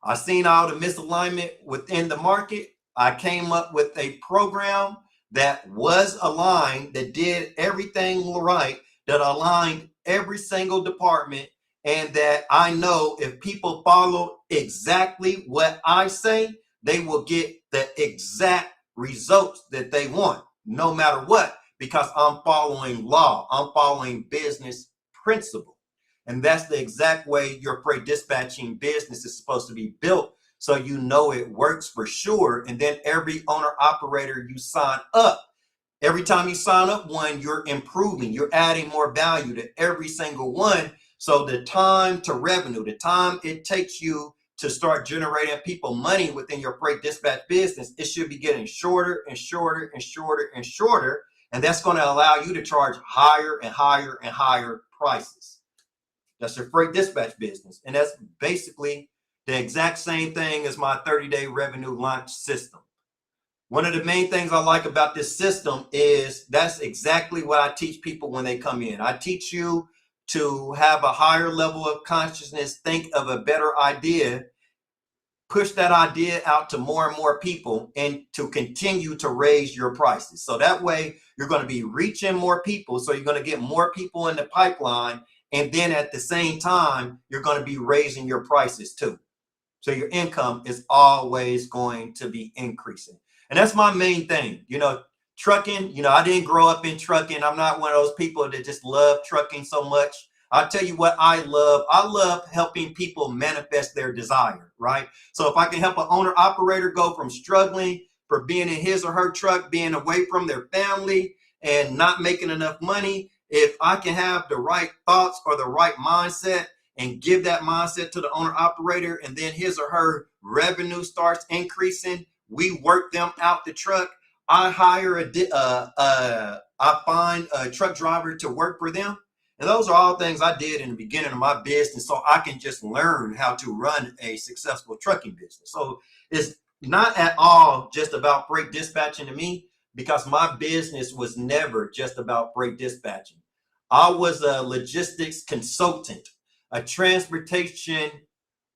I seen all the misalignment within the market. I came up with a program that was aligned, that did everything right, that aligned every single department, and that I know if people follow exactly what I say, they will get the exact results that they want, no matter what, because I'm following law, I'm following business principle. And that's the exact way your freight dispatching business is supposed to be built. So you know it works for sure. And then every owner operator you sign up, every time you sign up one, you're improving, you're adding more value to every single one. So the time to revenue, the time it takes you to start generating people money within your freight dispatch business, it should be getting shorter and shorter and shorter and shorter. And that's going to allow you to charge higher and higher and higher prices. That's your freight dispatch business. And that's basically the exact same thing as my 30-day revenue launch system. One of the main things I like about this system is that's exactly what I teach people when they come in. I teach you to have a higher level of consciousness, think of a better idea, push that idea out to more and more people, and to continue to raise your prices. So that way you're going to be reaching more people. So you're going to get more people in the pipeline. And then at the same time, you're going to be raising your prices too. So your income is always going to be increasing. And that's my main thing. Trucking, I didn't grow up in trucking. I'm not one of those people that just love trucking so much. I'll tell you what I love. I love helping people manifest their desire, right? So if I can help an owner operator go from struggling for being in his or her truck, being away from their family and not making enough money, if I can have the right thoughts or the right mindset and give that mindset to the owner operator, and then his or her revenue starts increasing, we work them out the truck. I hire I find a truck driver to work for them. And those are all things I did in the beginning of my business, so I can just learn how to run a successful trucking business. So it's not at all just about freight dispatching to me, because my business was never just about freight dispatching. I was a logistics consultant, a transportation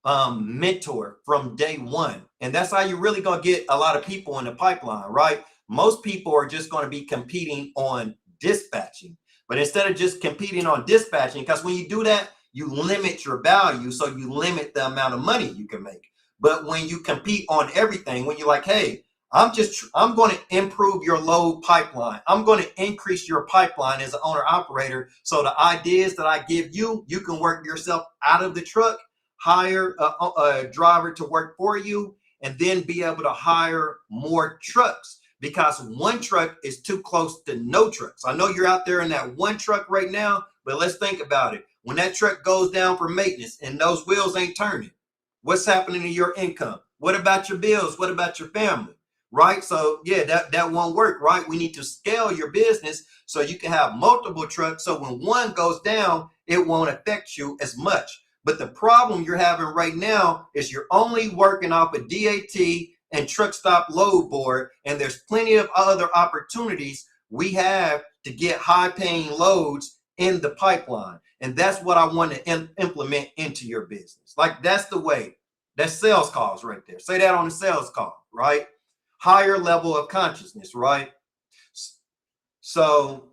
mentor from day one. And that's how you're really going to get a lot of people in the pipeline, right? Most people are just going to be competing on dispatching. But instead of just competing on dispatching, because when you do that, you limit your value. So you limit the amount of money you can make. But when you compete on everything, when you're like, hey, I'm going to improve your load pipeline. I'm going to increase your pipeline as an owner operator. So the ideas that I give you, you can work yourself out of the truck, hire a driver to work for you, and then be able to hire more trucks, because one truck is too close to no trucks. I know you're out there in that one truck right now, but let's think about it. When that truck goes down for maintenance and those wheels ain't turning, what's happening to your income? What about your bills? What about your family? Right? So yeah, that won't work, right? We need to scale your business so you can have multiple trucks. So when one goes down, it won't affect you as much. But the problem you're having right now is you're only working off a DAT and truck stop load board, and there's plenty of other opportunities we have to get high paying loads in the pipeline. And that's what I want to implement into your business. Like, that's the way. That's sales calls right there. Say that on the sales call, right? Higher level of consciousness, right? So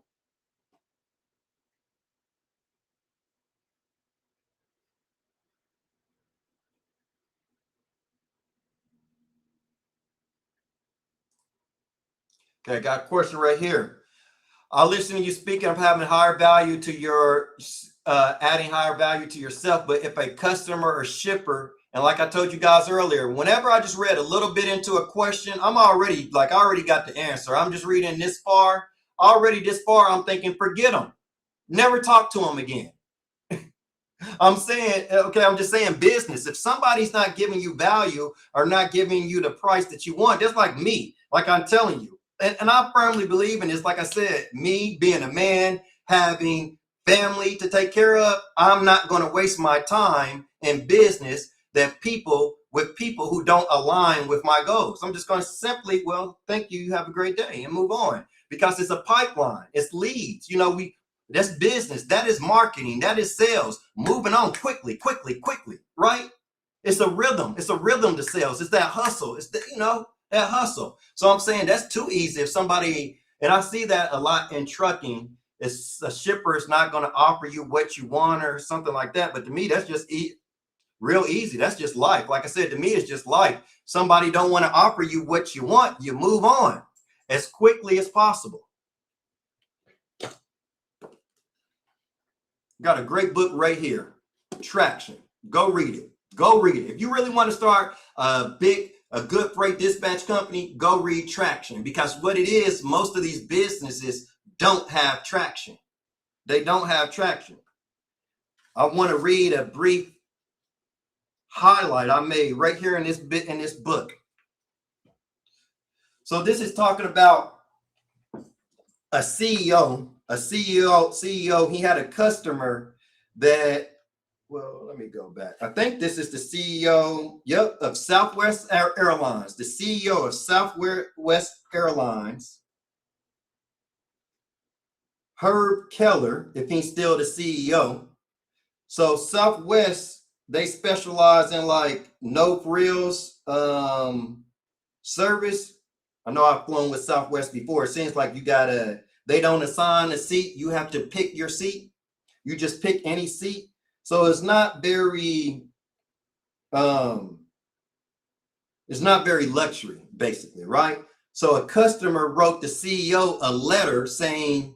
Okay, I got a question right here. I listen to you speaking of having higher value to your, adding higher value to yourself. But if a customer or shipper, and like I told you guys earlier, whenever I just read a little bit into a question, I'm already like, I already got the answer. I'm just reading this far. Already this far, I'm thinking, forget them. Never talk to them again. I'm saying, okay, I'm just saying business. If somebody's not giving you value or not giving you the price that you want, just like me, like I'm telling you. And I firmly believe in this. Like I said, me being a man, having family to take care of, I'm not going to waste my time in business that people who don't align with my goals. I'm just going to simply, well, thank you, have a great day, and move on, because it's a pipeline, it's leads. That's business. That is marketing. That is sales. Moving on quickly, right? It's a rhythm. It's a rhythm to sales. It's that hustle. It's that hustle. So I'm saying that's too easy. If somebody, and I see that a lot in trucking, it's a shipper is not going to offer you what you want or something like that. But to me, that's just real easy. That's just life. Like I said, to me, it's just life. Somebody don't want to offer you what you want. You move on as quickly as possible. Got a great book right here, Traction. Go read it. Go read it. If you really want to start a good freight dispatch company, go read Traction, because what it is, most of these businesses don't have traction. They don't have traction. I want to read a brief highlight I made right here in this book. So this is talking about a CEO. He had a customer that, well, let me go back. I think this is the CEO, of Southwest Airlines, the CEO of Southwest Airlines, Herb Keller, if he's still the CEO. So Southwest, they specialize in like no frills service. I know I've flown with Southwest before. It seems like they don't assign a seat. You have to pick your seat. You just pick any seat. So it's not very luxury, basically, right? So a customer wrote the CEO a letter saying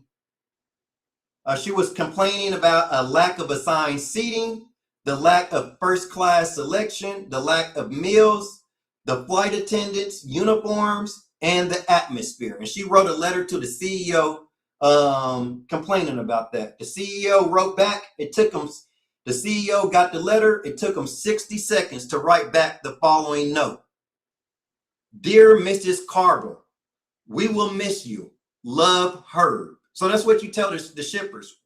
she was complaining about a lack of assigned seating, the lack of first class selection, the lack of meals, the flight attendants' uniforms, and the atmosphere. And she wrote a letter to the CEO complaining about that. The CEO wrote back. The CEO got the letter. It took him 60 seconds to write back the following note. Dear Mrs. Carver, we will miss you. Love, Herb. So that's what you tell the shippers.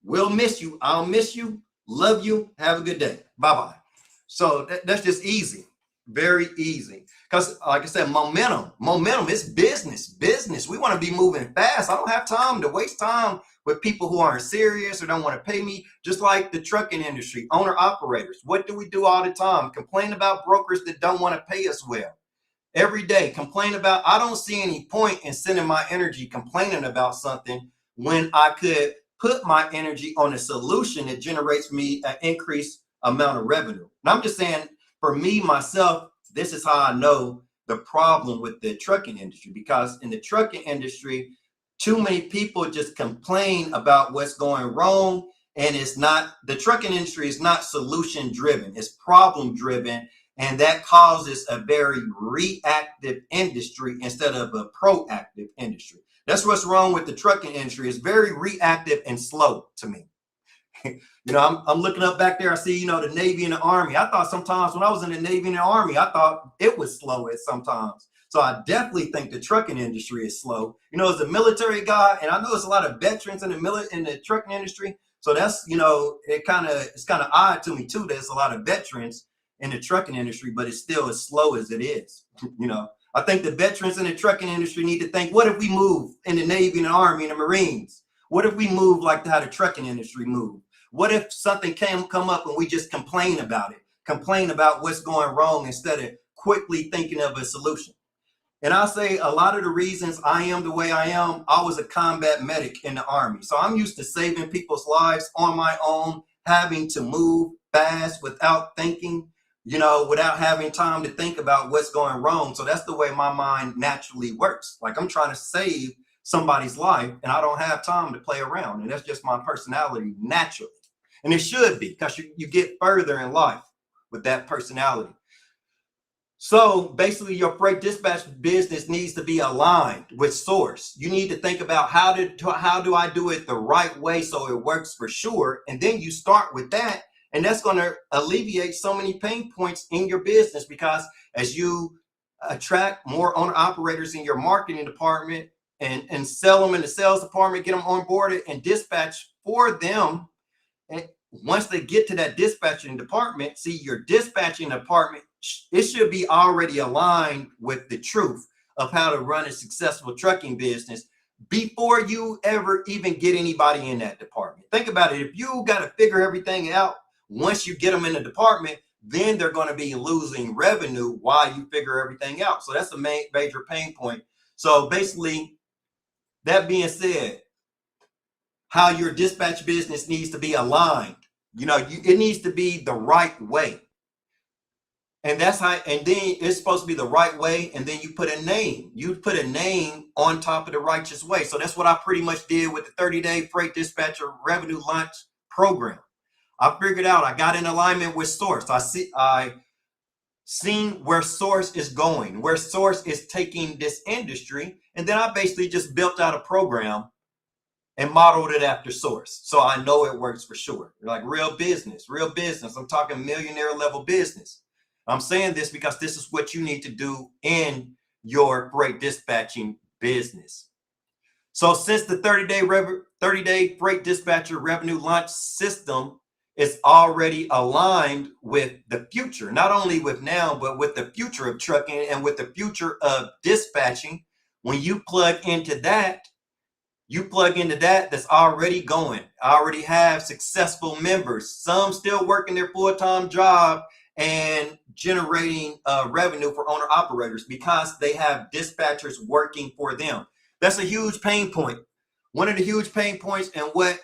We'll miss you. I'll miss you. Love you. Have a good day. Bye-bye. So that's just easy. Very easy. Because like I said, momentum is business. We want to be moving fast. I don't have time to waste time with people who aren't serious or don't want to pay me. Just like the trucking industry, owner operators. What do we do all the time? Complain about brokers that don't want to pay us well. Every day, complain about, I don't see any point in sending my energy complaining about something when I could put my energy on a solution that generates me an increased amount of revenue. And I'm just saying, for me, myself, this is how I know the problem with the trucking industry, because in the trucking industry, too many people just complain about what's going wrong. And the trucking industry is not solution driven, it's problem driven. And that causes a very reactive industry instead of a proactive industry. That's what's wrong with the trucking industry. It's very reactive and slow to me. I'm looking up back there. I see, the Navy and the Army. I thought sometimes when I was in the Navy and the Army, I thought it was slow at sometimes. So I definitely think the trucking industry is slow. As a military guy, and I know there's a lot of veterans in the trucking industry. So that's, it's kind of odd to me too. There's a lot of veterans in the trucking industry, but it's still as slow as it is. I think the veterans in the trucking industry need to think, what if we move in the Navy and the Army and the Marines? What if we move like how the trucking industry moved? What if something come up and we just complain about what's going wrong instead of quickly thinking of a solution? And I'll say a lot of the reasons I am the way I am, I was a combat medic in the Army. So I'm used to saving people's lives on my own, having to move fast without thinking. without having time to think about what's going wrong. So that's the way my mind naturally works. Like I'm trying to save somebody's life and I don't have time to play around. And that's just my personality naturally. And it should be, because you get further in life with that personality. So basically your freight dispatch business needs to be aligned with source. You need to think about how do I do it the right way so it works for sure. And then you start with that. And that's going to alleviate so many pain points in your business, because as you attract more owner operators in your marketing department and sell them in the sales department, get them onboarded and dispatch for them. And once they get to that dispatching department, see your dispatching department, it should be already aligned with the truth of how to run a successful trucking business before you ever even get anybody in that department. Think about it. If you got to figure everything out, once you get them in the department, then they're going to be losing revenue while you figure everything out. So that's a major pain point. So basically, that being said, how your dispatch business needs to be aligned. It needs to be the right way. And that's how, and then it's supposed to be the right way. And then you put a name. You put a name on top of the righteous way. So that's what I pretty much did with the 30-day freight dispatcher revenue launch program. I figured out, I got in alignment with source. I seen where source is going, where source is taking this industry. And then I basically just built out a program and modeled it after source. So I know it works for sure. Like real business. I'm talking millionaire level business. I'm saying this because this is what you need to do in your freight dispatching business. So since the 30-day freight dispatcher revenue launch system is already aligned with the future, not only with now, but with the future of trucking and with the future of dispatching, when you plug into that, that's already going. I already have successful members, some still working their full-time job and generating revenue for owner operators because they have dispatchers working for them. That's a huge pain point. One of the huge pain points, and what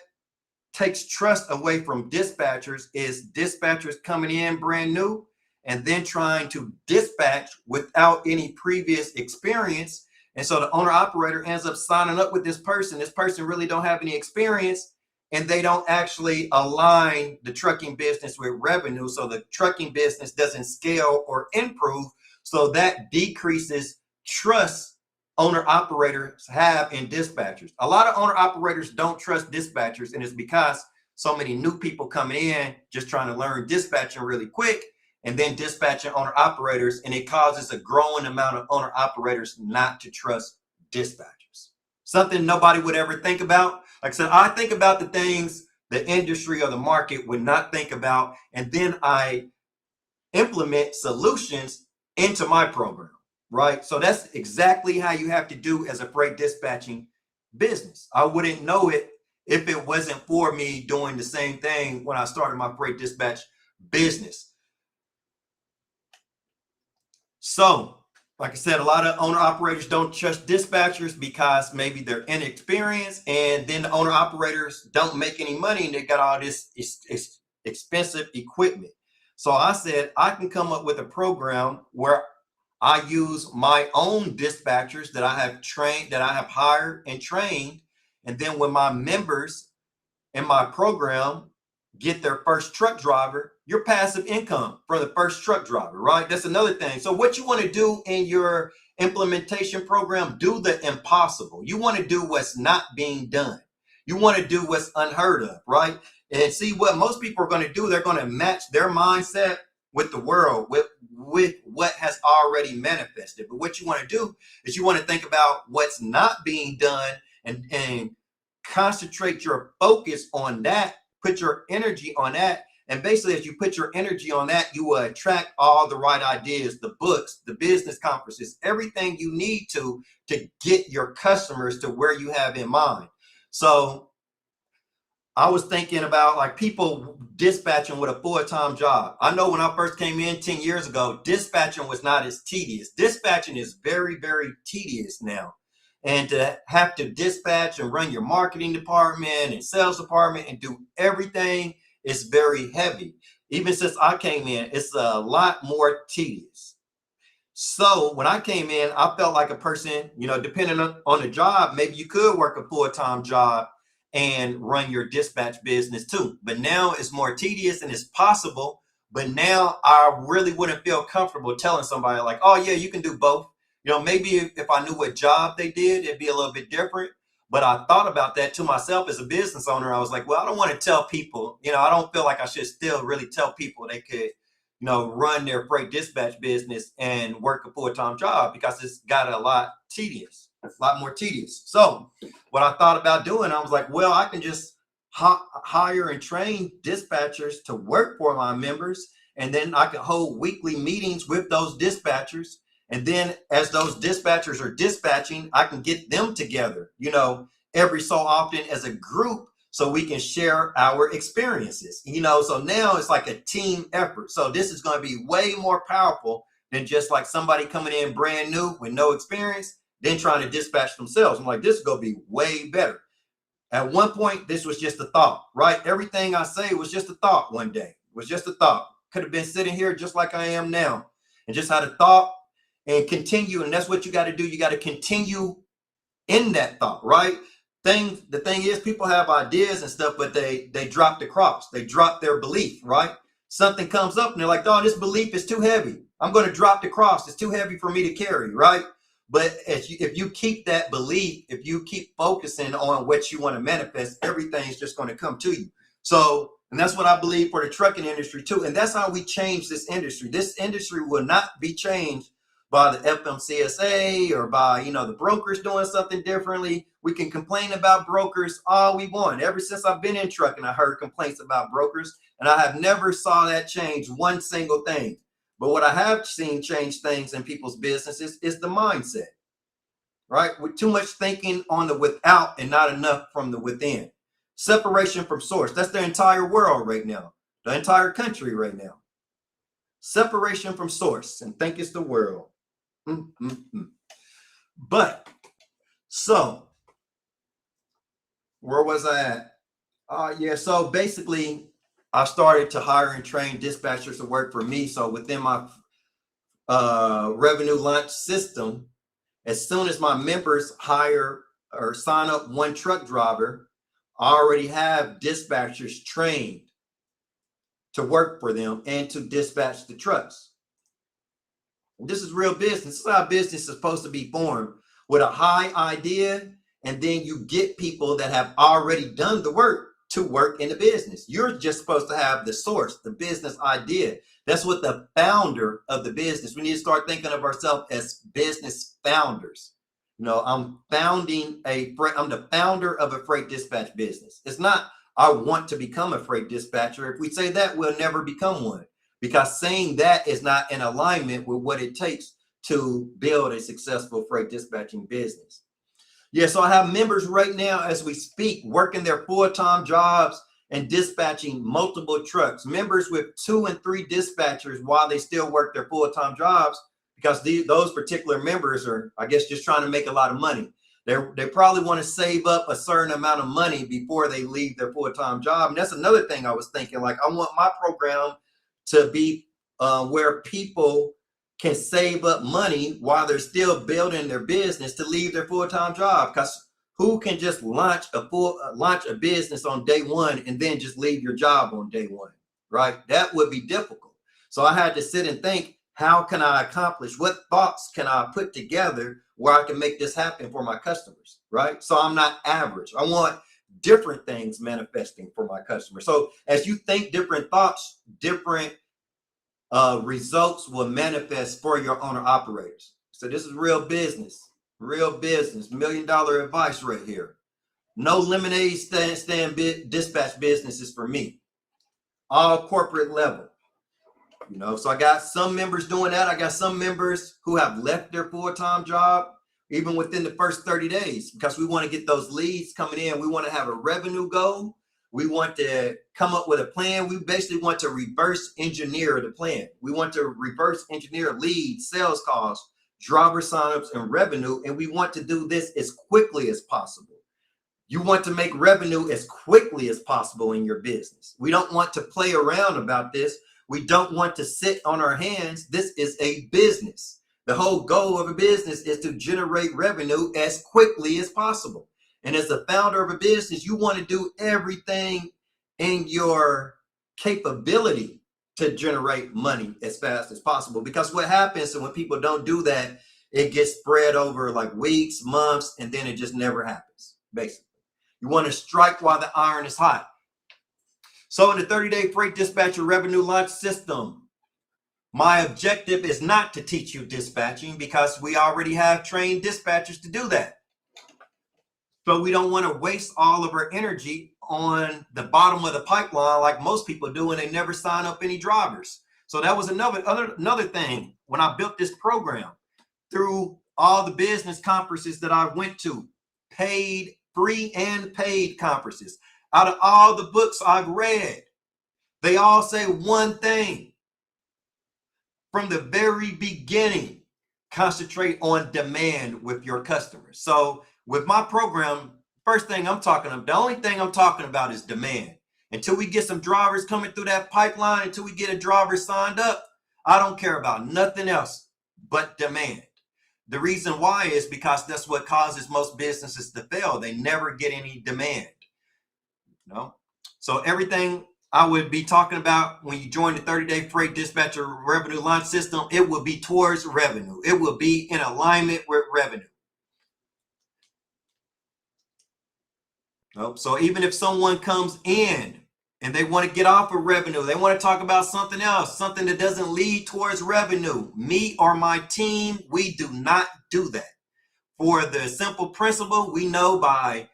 takes trust away from dispatchers, is dispatchers coming in brand new and then trying to dispatch without any previous experience. And so the owner operator ends up signing up with this person. This person really don't have any experience, and they don't actually align the trucking business with revenue. So the trucking business doesn't scale or improve. So that decreases trust owner operators have in dispatchers. A lot of owner operators don't trust dispatchers, and it's because so many new people coming in just trying to learn dispatching really quick, and then dispatching owner operators, and it causes a growing amount of owner operators not to trust dispatchers. Something nobody would ever think about. Like I said, I think about the things the industry or the market would not think about, and then I implement solutions into my program, right? So that's exactly how you have to do as a freight dispatching business. I wouldn't know it if it wasn't for me doing the same thing when I started my freight dispatch business. So, like I said, a lot of owner operators don't trust dispatchers because maybe they're inexperienced, and then the owner operators don't make any money and they got all this expensive equipment. So I said, I can come up with a program where I use my own dispatchers that I have trained, that I have hired and trained. And then when my members in my program get their first truck driver, your passive income from the first truck driver, right? That's another thing. So what you want to do in your implementation program, do the impossible. You want to do what's not being done. You want to do what's unheard of, right? And see what most people are going to do. They're going to match their mindset with the world, with what has already manifested. But what you want to do is you want to think about what's not being done and concentrate your focus on that, put your energy on that. And basically, as you put your energy on that, you will attract all the right ideas, the books, the business conferences, everything you need to get your customers to where you have in mind. So I was thinking about like people dispatching with a full-time job. I know when I first came in 10 years ago, dispatching was not as tedious. Dispatching is very, very tedious now. And to have to dispatch and run your marketing department and sales department and do everything is very heavy. Even since I came in, it's a lot more tedious. So when I came in, I felt like a person, depending on the job, maybe you could work a full-time job and run your dispatch business too. But now it's more tedious and it's possible. But now I really wouldn't feel comfortable telling somebody like, oh yeah, you can do both. Maybe if I knew what job they did, it'd be a little bit different. But I thought about that to myself as a business owner. I was like, well, I don't want to tell people, I don't feel like I should still really tell people they could run their freight dispatch business and work a full-time job, because it's got a lot tedious. It's a lot more tedious. So what I thought about doing, I was like, well, I can just hire and train dispatchers to work for my members. And then I can hold weekly meetings with those dispatchers. And then as those dispatchers are dispatching, I can get them together, every so often as a group, so we can share our experiences, so now it's like a team effort. So this is going to be way more powerful than just like somebody coming in brand new with no experience, then trying to dispatch themselves. I'm like, this is going to be way better. At one point, this was just a thought, right? Everything I say was just a thought one day. It was just a thought. Could have been sitting here just like I am now and just had a thought and continue. And that's what you got to do. You got to continue in that thought, right? The thing is, people have ideas and stuff, but they drop the cross. They drop their belief, right? Something comes up and they're like, oh, this belief is too heavy. I'm going to drop the cross. It's too heavy for me to carry, right? But if you keep that belief, if you keep focusing on what you want to manifest, everything's just going to come to you. So, and that's what I believe for the trucking industry too. And that's how we change this industry. This industry will not be changed by the FMCSA or by, the brokers doing something differently. We can complain about brokers all we want. Ever since I've been in trucking, I heard complaints about brokers, and I have never saw that change one single thing. But what I have seen change things in people's businesses is the mindset, right? With too much thinking on the without and not enough from the within. Separation from source. That's the entire world right now, the entire country right now. Separation from source, and think it's the world. But so where was I at? So basically I started to hire and train dispatchers to work for me. So within my revenue launch system, as soon as my members hire or sign up one truck driver, I already have dispatchers trained to work for them and to dispatch the trucks. This is real business. This is how business is supposed to be formed, with a high idea, and then you get people that have already done the work to work in the business. You're just supposed to have the source, the business idea. That's what the founder of the business. We need to start thinking of ourselves as business founders. I'm the founder of a freight dispatch business. It's not, I want to become a freight dispatcher. If we say that, we'll never become one, because saying that is not in alignment with what it takes to build a successful freight dispatching business. So I have members right now as we speak working their full-time jobs and dispatching multiple trucks. Members with 2 and 3 dispatchers while they still work their full-time jobs, because those particular members are, I guess, just trying to make a lot of money. They probably want to save up a certain amount of money before they leave their full-time job. And that's another thing I was thinking, like, I want my program to be where people can save up money while they're still building their business to leave their full-time job. Because who can just launch a business on day one and then just leave your job on day one, right? That would be difficult. So I had to sit and think, how can I accomplish? What thoughts can I put together where I can make this happen for my customers, right? So I'm not average. I want different things manifesting for my customers. So as you think different thoughts, different results will manifest for your owner operators. So this is real business, $1 million advice right here. No lemonade stand dispatch businesses for me. All corporate level. So I got some members doing that. I got some members who have left their full-time job even within the first 30 days, because we want to get those leads coming in. We want to have a revenue goal. We want to come up with a plan. We basically want to reverse engineer the plan. We want to reverse engineer leads, sales calls, driver signups, and revenue. And we want to do this as quickly as possible. You want to make revenue as quickly as possible in your business. We don't want to play around about this. We don't want to sit on our hands. This is a business. The whole goal of a business is to generate revenue as quickly as possible. And as a founder of a business, you want to do everything in your capability to generate money as fast as possible. Because what happens when people don't do that, it gets spread over like weeks, months, and then it just never happens, basically. You want to strike while the iron is hot. So in the 30-day freight dispatcher revenue launch system, my objective is not to teach you dispatching because we already have trained dispatchers to do that. So we don't want to waste all of our energy on the bottom of the pipeline like most people do, and they never sign up any drivers. So that was another thing when I built this program. Through all the business conferences that I went to, paid, free and paid conferences, out of all the books I've read, they all say one thing. From the very beginning, concentrate on demand with your customers. So with my program, first thing I'm talking about, the only thing I'm talking about is demand. Until we get some drivers coming through that pipeline, until we get a driver signed up, I don't care about nothing else but demand. The reason why is because that's what causes most businesses to fail. They never get any demand. So everything I would be talking about when you join the 30-day freight dispatcher revenue launch system, it will be towards revenue. It will be in alignment with revenue. So even if someone comes in and they want to get off of revenue, they want to talk about something else, something that doesn't lead towards revenue, me or my team, we do not do that. For the simple principle, we know by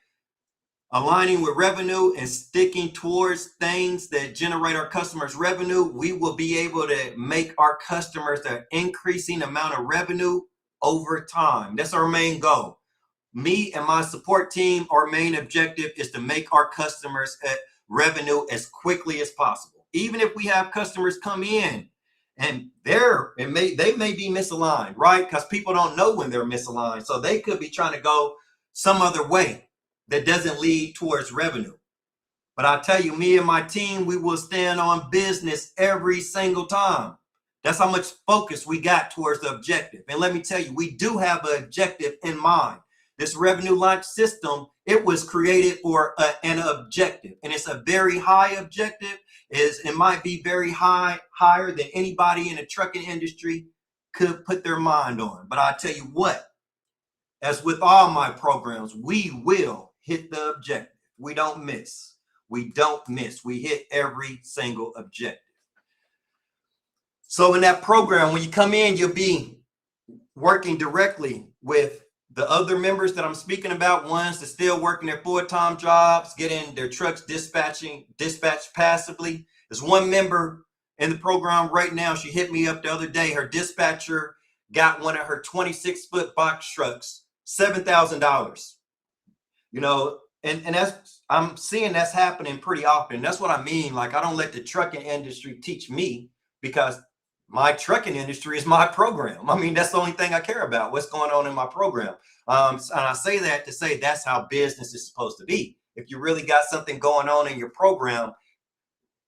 aligning with revenue and sticking towards things that generate our customers revenue, we will be able to make our customers an increasing amount of revenue over time. That's our main goal. Me and my support team, our main objective is to make our customers revenue as quickly as possible. Even if we have customers come in and they may be misaligned, right? Because people don't know when they're misaligned. So they could be trying to go some other way that doesn't lead towards revenue. But I tell you, me and my team, we will stand on business every single time. That's how much focus we got towards the objective. And let me tell you, we do have an objective in mind. This revenue launch system, it was created for an objective, and it's a very high objective. It might be very higher than anybody in the trucking industry could put their mind on. But I tell you what, as with all my programs, we will hit the objective. We don't miss. We don't miss. We hit every single objective. So in that program, when you come in, you'll be working directly with the other members that I'm speaking about, ones that still working their full-time jobs, getting their trucks dispatched passively. There's one member in the program right now. She hit me up the other day. Her dispatcher got one of her 26-foot box trucks, $7,000. And that's, I'm seeing that's happening pretty often. That's what I mean. Like, I don't let the trucking industry teach me, because my trucking industry is my program. I mean, that's the only thing I care about, what's going on in my program. And I say that to say that's how business is supposed to be. If you really got something going on in your program,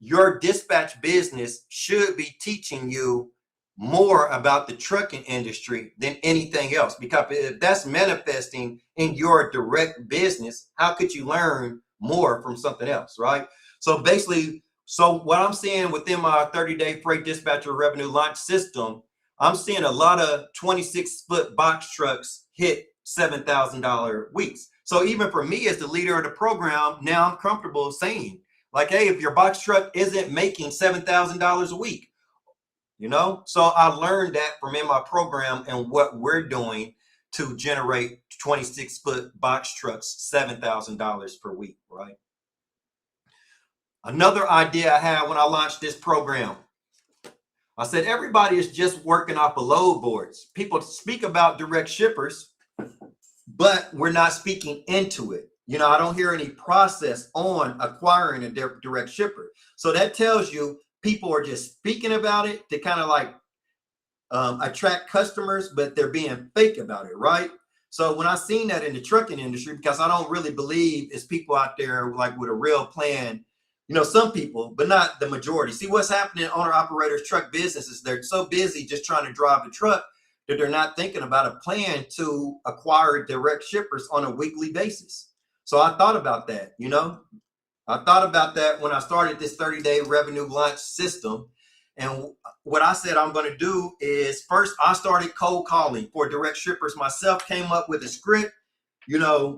your dispatch business should be teaching you more about the trucking industry than anything else. Because if that's manifesting in your direct business, how could you learn more from something else, right? So basically, what I'm seeing within my 30-day freight dispatcher revenue launch system, I'm seeing a lot of 26-foot box trucks hit $7,000 weeks. So even for me as the leader of the program, now I'm comfortable saying, like, hey, if your box truck isn't making $7,000 a week, so I learned that from in my program and what we're doing to generate 26-foot box trucks, $7,000 per week, right? Another idea I had when I launched this program, I said, everybody is just working off of load boards. People speak about direct shippers, but we're not speaking into it. I don't hear any process on acquiring a direct shipper. So that tells you people are just speaking about it to kind of like attract customers, but they're being fake about it, right? So when I seen that in the trucking industry, because I don't really believe it's people out there like with a real plan, some people, but not the majority. See what's happening in owner operators truck businesses. They're so busy just trying to drive the truck that they're not thinking about a plan to acquire direct shippers on a weekly basis. So I thought about that, I thought about that when I started this 30-day revenue launch system. And what I said I'm going to do is first I started cold calling for direct shippers myself, came up with a script,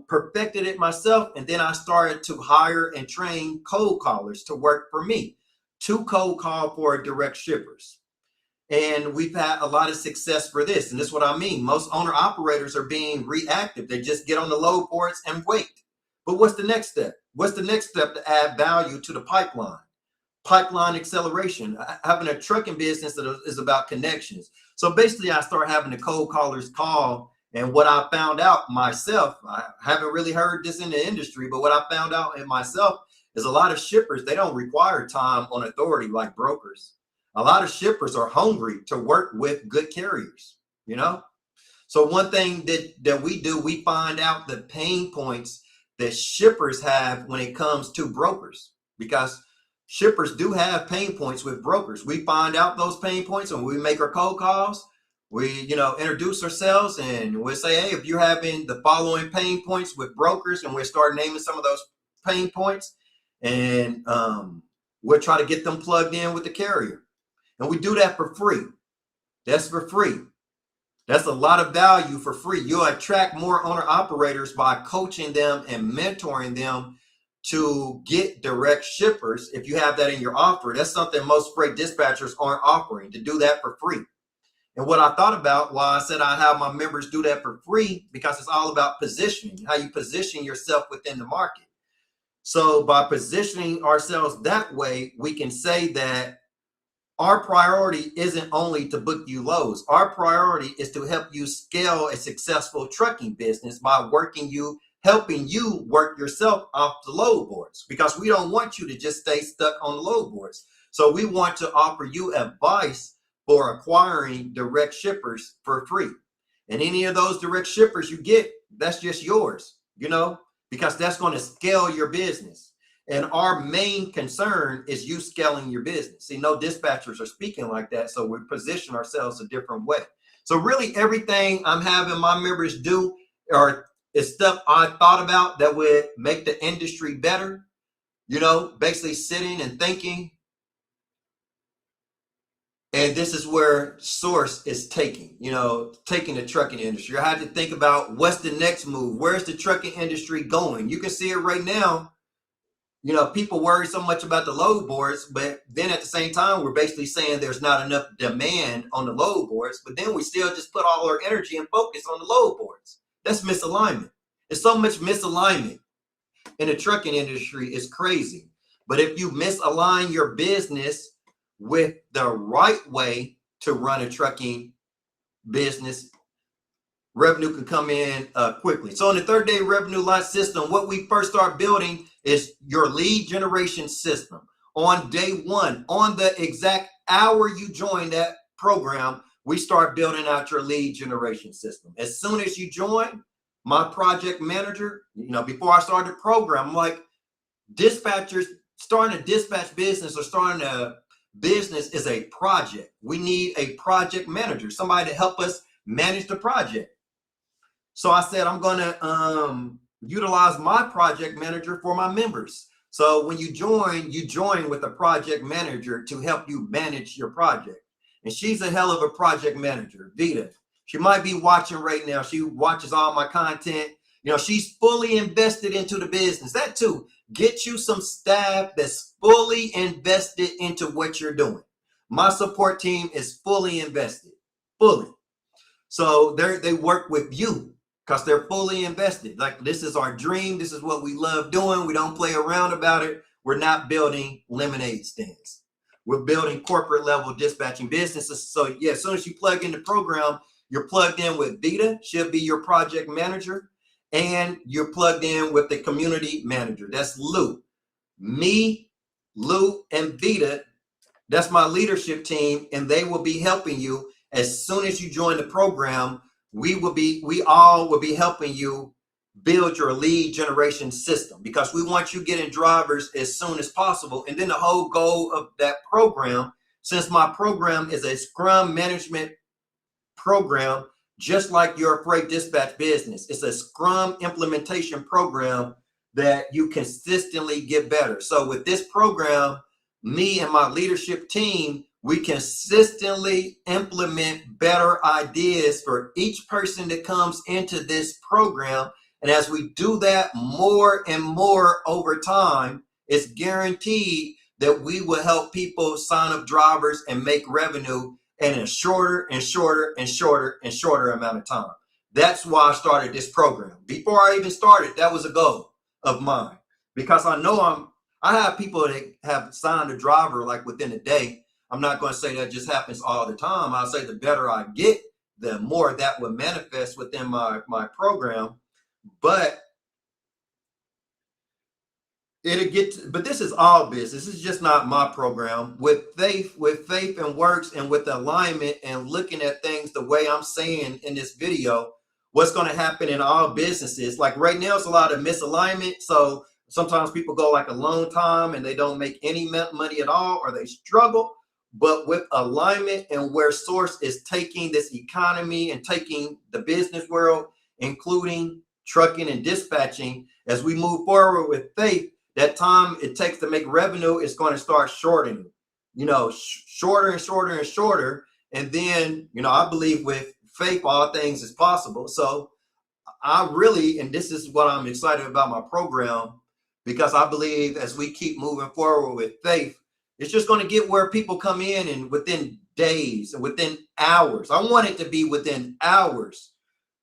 perfected it myself. And then I started to hire and train cold callers to work for me to cold call for direct shippers. And we've had a lot of success for this. And this is what I mean. Most owner operators are being reactive. They just get on the load boards and wait. But what's the next step? What's the next step to add value to the pipeline? Pipeline acceleration. Having a trucking business that is about connections. So basically, I start having the cold callers call. And what I found out myself, I haven't really heard this in the industry, but what I found out in myself is a lot of shippers, they don't require time on authority like brokers. A lot of shippers are hungry to work with good carriers, So one thing that we do, we find out the pain points that shippers have when it comes to brokers, because shippers do have pain points with brokers. We find out those pain points and we make our cold calls. We, introduce ourselves and we'll say, hey, if you're having the following pain points with brokers, and we'll start naming some of those pain points, and we'll try to get them plugged in with the carrier. And we do that for free. That's for free. That's a lot of value for free. You'll attract more owner operators by coaching them and mentoring them to get direct shippers. If you have that in your offer, that's something most freight dispatchers aren't offering, to do that for free. And what I thought about, why I said I have my members do that for free, because it's all about positioning, how you position yourself within the market. So by positioning ourselves that way, we can say that our priority isn't only to book you loads. Our priority is to help you scale a successful trucking business by helping you work yourself off the load boards, because we don't want you to just stay stuck on the load boards. So we want to offer you advice for acquiring direct shippers for free. And any of those direct shippers you get, that's just yours, because that's going to scale your business. And our main concern is you scaling your business. See, no dispatchers are speaking like that. So we position ourselves a different way. So really everything I'm having my members do is stuff I thought about that would make the industry better, basically sitting and thinking. And this is where Source is taking the trucking industry. I had to think about what's the next move? Where's the trucking industry going? You can see it right now. People worry so much about the load boards, but then at the same time, we're basically saying there's not enough demand on the load boards, but then we still just put all our energy and focus on the load boards. That's misalignment. There's so much misalignment in the trucking industry. It's crazy. But if you misalign your business with the right way to run a trucking business, revenue can come in quickly. So in the 30-day revenue launch system, what we first start building is your lead generation system. On day one, on the exact hour you join that program, we start building out your lead generation system. As soon as you join, my project manager, before I started the program, I'm like, dispatchers starting a dispatch business or starting a business is a project. We need a project manager, somebody to help us manage the project. So I said, I'm going to utilize my project manager for my members. So when you join with a project manager to help you manage your project. And she's a hell of a project manager, Vita. She might be watching right now. She watches all my content. She's fully invested into the business. That too, get you some staff that's fully invested into what you're doing. My support team is fully invested, fully. So they work with you because they're fully invested. Like, this is our dream. This is what we love doing. We don't play around about it. We're not building lemonade stands. We're building corporate level dispatching businesses. So yeah, as soon as you plug in the program, you're plugged in with Vita. She'll be your project manager. And you're plugged in with the community manager. That's Lou. Me, Lou, and Vita. That's my leadership team. And they will be helping you as soon as you join the program we all will be helping you build your lead generation system, because we want you getting drivers as soon as possible. And then the whole goal of that program, since my program is a Scrum management program, just like your freight dispatch business, it's a Scrum implementation program that you consistently get better. So with this program, me and my leadership team, we consistently implement better ideas for each person that comes into this program. And as we do that more and more over time, it's guaranteed that we will help people sign up drivers and make revenue in a shorter and shorter and shorter and shorter amount of time. That's why I started this program. Before I even started, that was a goal of mine, because I have people that have signed a driver like within a day. I'm not going to say that just happens all the time. I'll say the better I get, the more that will manifest within my program. But but this is all business. This is just not my program. With faith and works, and with alignment and looking at things the way I'm saying in this video, what's going to happen in all businesses. Like right now, it's a lot of misalignment. So sometimes people go like a long time and they don't make any money at all, or they struggle. But with alignment and where Source is taking this economy and taking the business world, including trucking and dispatching, as we move forward with faith, that time it takes to make revenue is going to start shortening, shorter and shorter and shorter. And then, I believe with faith, all things is possible. So I really, and this is what I'm excited about my program, because I believe as we keep moving forward with faith, it's just going to get where people come in and within days and within hours. I want it to be within hours.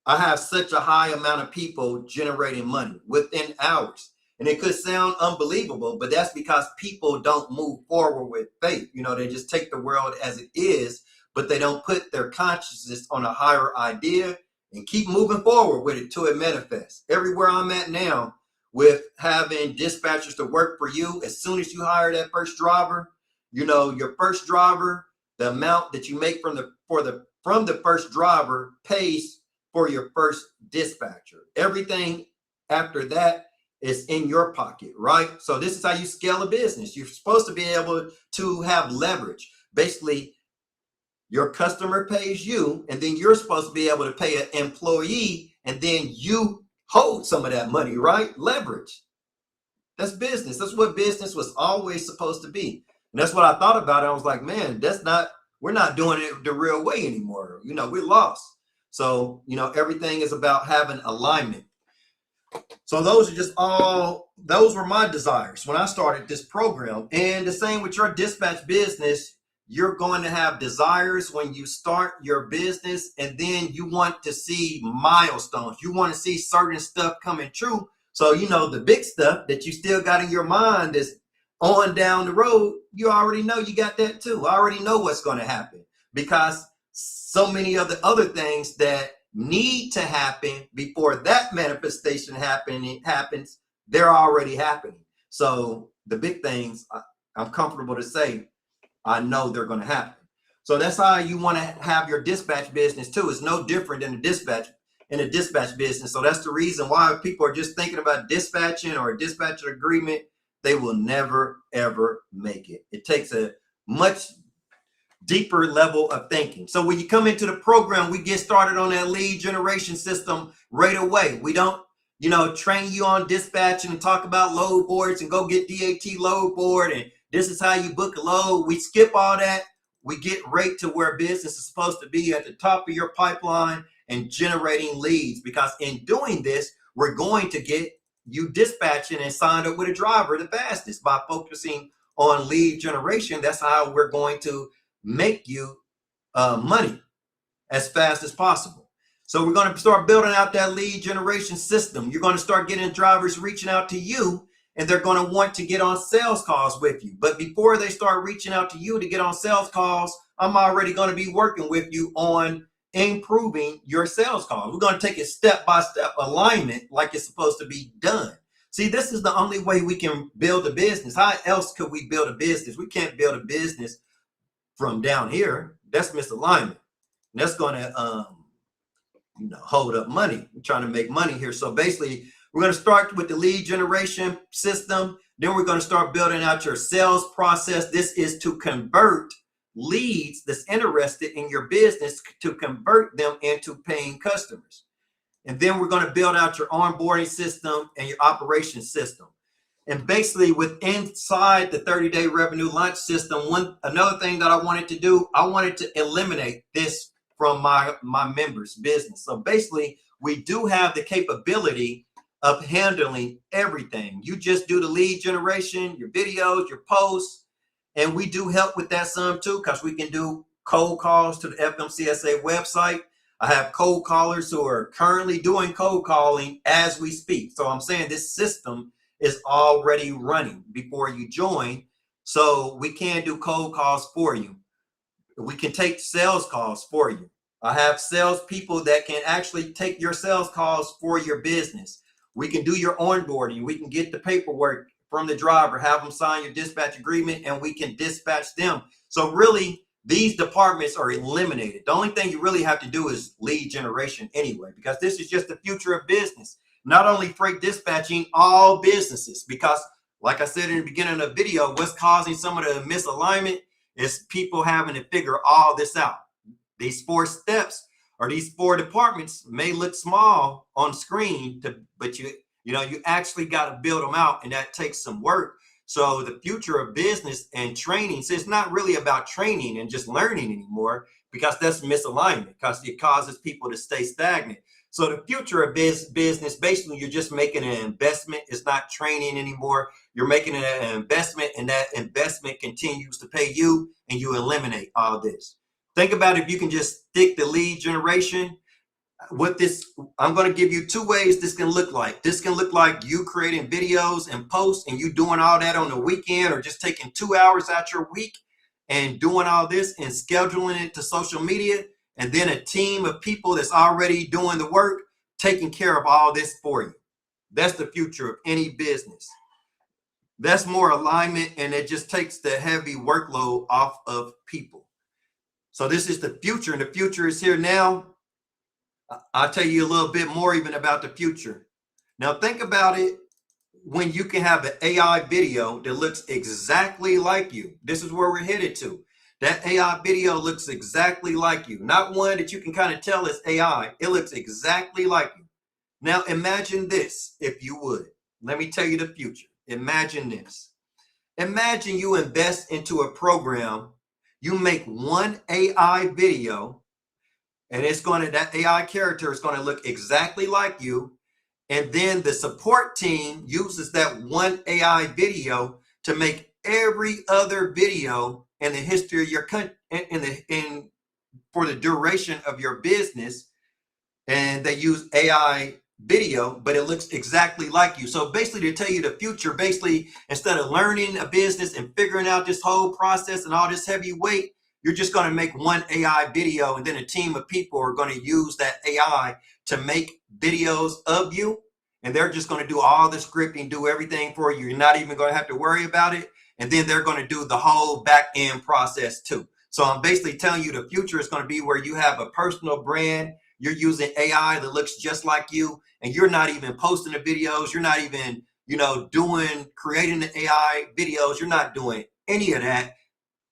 I have such a high amount of people generating money within hours. And it could sound unbelievable, but that's because people don't move forward with faith. They just take the world as it is, but they don't put their consciousness on a higher idea and keep moving forward with it till it manifests. Everywhere I'm at now, with having dispatchers to work for you, as soon as you hire that first driver, your first driver, the amount that you make from the first driver pays for your first dispatcher. Everything after that is in your pocket, right? So this is how you scale a business. You're supposed to be able to have leverage. Basically, your customer pays you, and then you're supposed to be able to pay an employee, and then you hold some of that money, right? Leverage. That's business. That's what business was always supposed to be. And that's what I thought about it. I was like, man, we're not doing it the real way anymore. We're lost. So, everything is about having alignment. So those were my desires when I started this program. And the same with your dispatch business. You're going to have desires when you start your business, and then you want to see milestones. You want to see certain stuff coming true. So, the big stuff that you still got in your mind is on down the road. You already know you got that too. I already know what's going to happen, because so many of the other things that need to happen before that manifestation happens, they're already happening. So the big things, I'm comfortable to say, I know they're going to happen. So that's how you want to have your dispatch business too. It's no different than a dispatch business. So that's the reason why people are just thinking about dispatching or a dispatcher agreement. They will never, ever make it. It takes a much deeper level of thinking. So when you come into the program, we get started on that lead generation system right away. We don't, train you on dispatching and talk about load boards and go get DAT load board and this is how you book a load. We skip all that. We get right to where business is supposed to be, at the top of your pipeline and generating leads, because in doing this, we're going to get you dispatching and signed up with a driver the fastest by focusing on lead generation. That's how we're going to make you money as fast as possible. So we're going to start building out that lead generation system. You're going to start getting drivers reaching out to you, and they're going to want to get on sales calls with you. But before they start reaching out to you to get on sales calls, I'm already going to be working with you on improving your sales calls. We're going to take it step-by-step alignment like it's supposed to be done. See, this is the only way we can build a business. How else could we build a business? We can't build a business from down here. That's misalignment. That's going to hold up money. We're trying to make money here. So basically, we're going to start with the lead generation system. Then we're going to start building out your sales process. This is to convert leads that's interested in your business, to convert them into paying customers. And then we're going to build out your onboarding system and your operations system. And basically, with inside the 30-day revenue launch system, another thing that I wanted to do, I wanted to eliminate this from my members' business. So basically, we do have the capability of handling everything. You just do the lead generation, your videos, your posts, and we do help with that some too, because we can do cold calls to the FMCSA website. I have cold callers who are currently doing cold calling as we speak. So I'm saying this system is already running before you join. So we can do cold calls for you. We can take sales calls for you. I have sales people that can actually take your sales calls for your business. We can do your onboarding. We can get the paperwork from the driver, have them sign your dispatch agreement, and we can dispatch them. So really, these departments are eliminated. The only thing you really have to do is lead generation anyway, because this is just the future of business. Not only freight dispatching, all businesses, because like I said in the beginning of the video, what's causing some of the misalignment is people having to figure all this out. These 4 steps or these 4 departments may look small on screen, but you actually got to build them out, and that takes some work. So the future of business and training, so it's not really about training and just learning anymore, because that's misalignment, because it causes people to stay stagnant. So the future of business, basically, you're just making an investment. It's not training anymore. You're making an investment, and that investment continues to pay you, and you eliminate all this. Think about if you can just stick the lead generation with this. I'm going to give you 2 ways this can look like. This can look like you creating videos and posts, and you doing all that on the weekend, or just taking 2 hours out your week and doing all this and scheduling it to social media. And then a team of people that's already doing the work, taking care of all this for you. That's the future of any business. That's more alignment, and it just takes the heavy workload off of people. So this is the future, and the future is here now. I'll tell you a little bit more even about the future. Now think about it, when you can have an AI video that looks exactly like you. This is where we're headed to. That AI video looks exactly like you. Not one that you can kind of tell is AI. It looks exactly like you. Now imagine this, if you would. Let me tell you the future. Imagine this. Imagine you invest into a program. You make one AI video, and that AI character is going to look exactly like you. And then the support team uses that one AI video to make every other video in the history of your country, for the duration of your business. And they use AI video, but it looks exactly like you. So basically, to tell you the future, basically, instead of learning a business and figuring out this whole process and all this heavy weight, you're just going to make one AI video, and then a team of people are going to use that AI to make videos of you. And they're just going to do all the scripting, do everything for you. You're not even going to have to worry about it. And then they're going to do the whole back end process too. So I'm basically telling you the future is going to be where you have a personal brand. You're using AI that looks just like you, and you're not even posting the videos. You're not even, creating the AI videos. You're not doing any of that.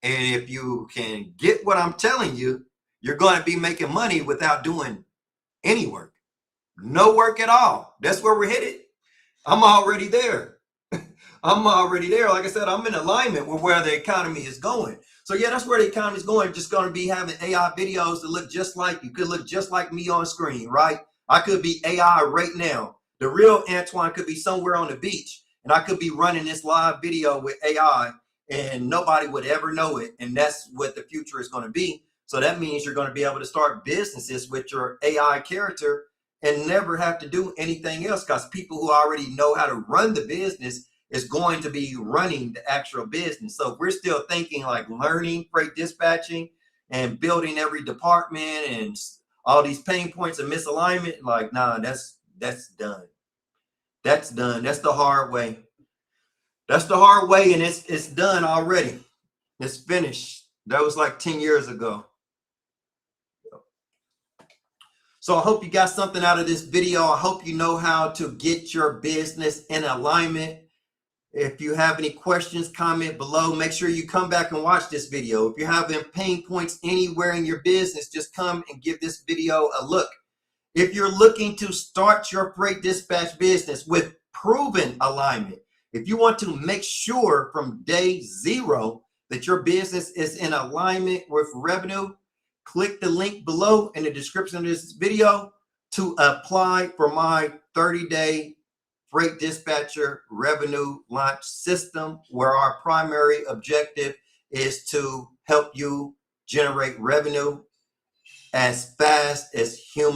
And if you can get what I'm telling you, you're going to be making money without doing any work. No work at all. That's where we're headed. I'm already there. I'm already there. Like I said, I'm in alignment with where the economy is going. So yeah, that's where the economy is going. Just going to be having AI videos that look just like you. Could look just like me on screen, right? I could be AI right now. The real Antoine could be somewhere on the beach, and I could be running this live video with AI, and nobody would ever know it. And that's what the future is going to be. So that means you're going to be able to start businesses with your AI character and never have to do anything else, because people who already know how to run the business is going to be running the actual business. So if we're still thinking like learning freight dispatching and building every department and all these pain points of misalignment, like, nah, that's done. That's done. That's the hard way. That's the hard way, and it's done already. It's finished. That was like 10 years ago. So I hope you got something out of this video. I hope you know how to get your business in alignment. If you have any questions, comment below. Make sure you come back and watch this video. If you're having pain points anywhere in your business, just come and give this video a look. If you're looking to start your freight dispatch business with proven alignment, if you want to make sure from day zero that your business is in alignment with revenue, click the link below in the description of this video to apply for my 30-day freight dispatcher revenue launch system, where our primary objective is to help you generate revenue as fast as humanly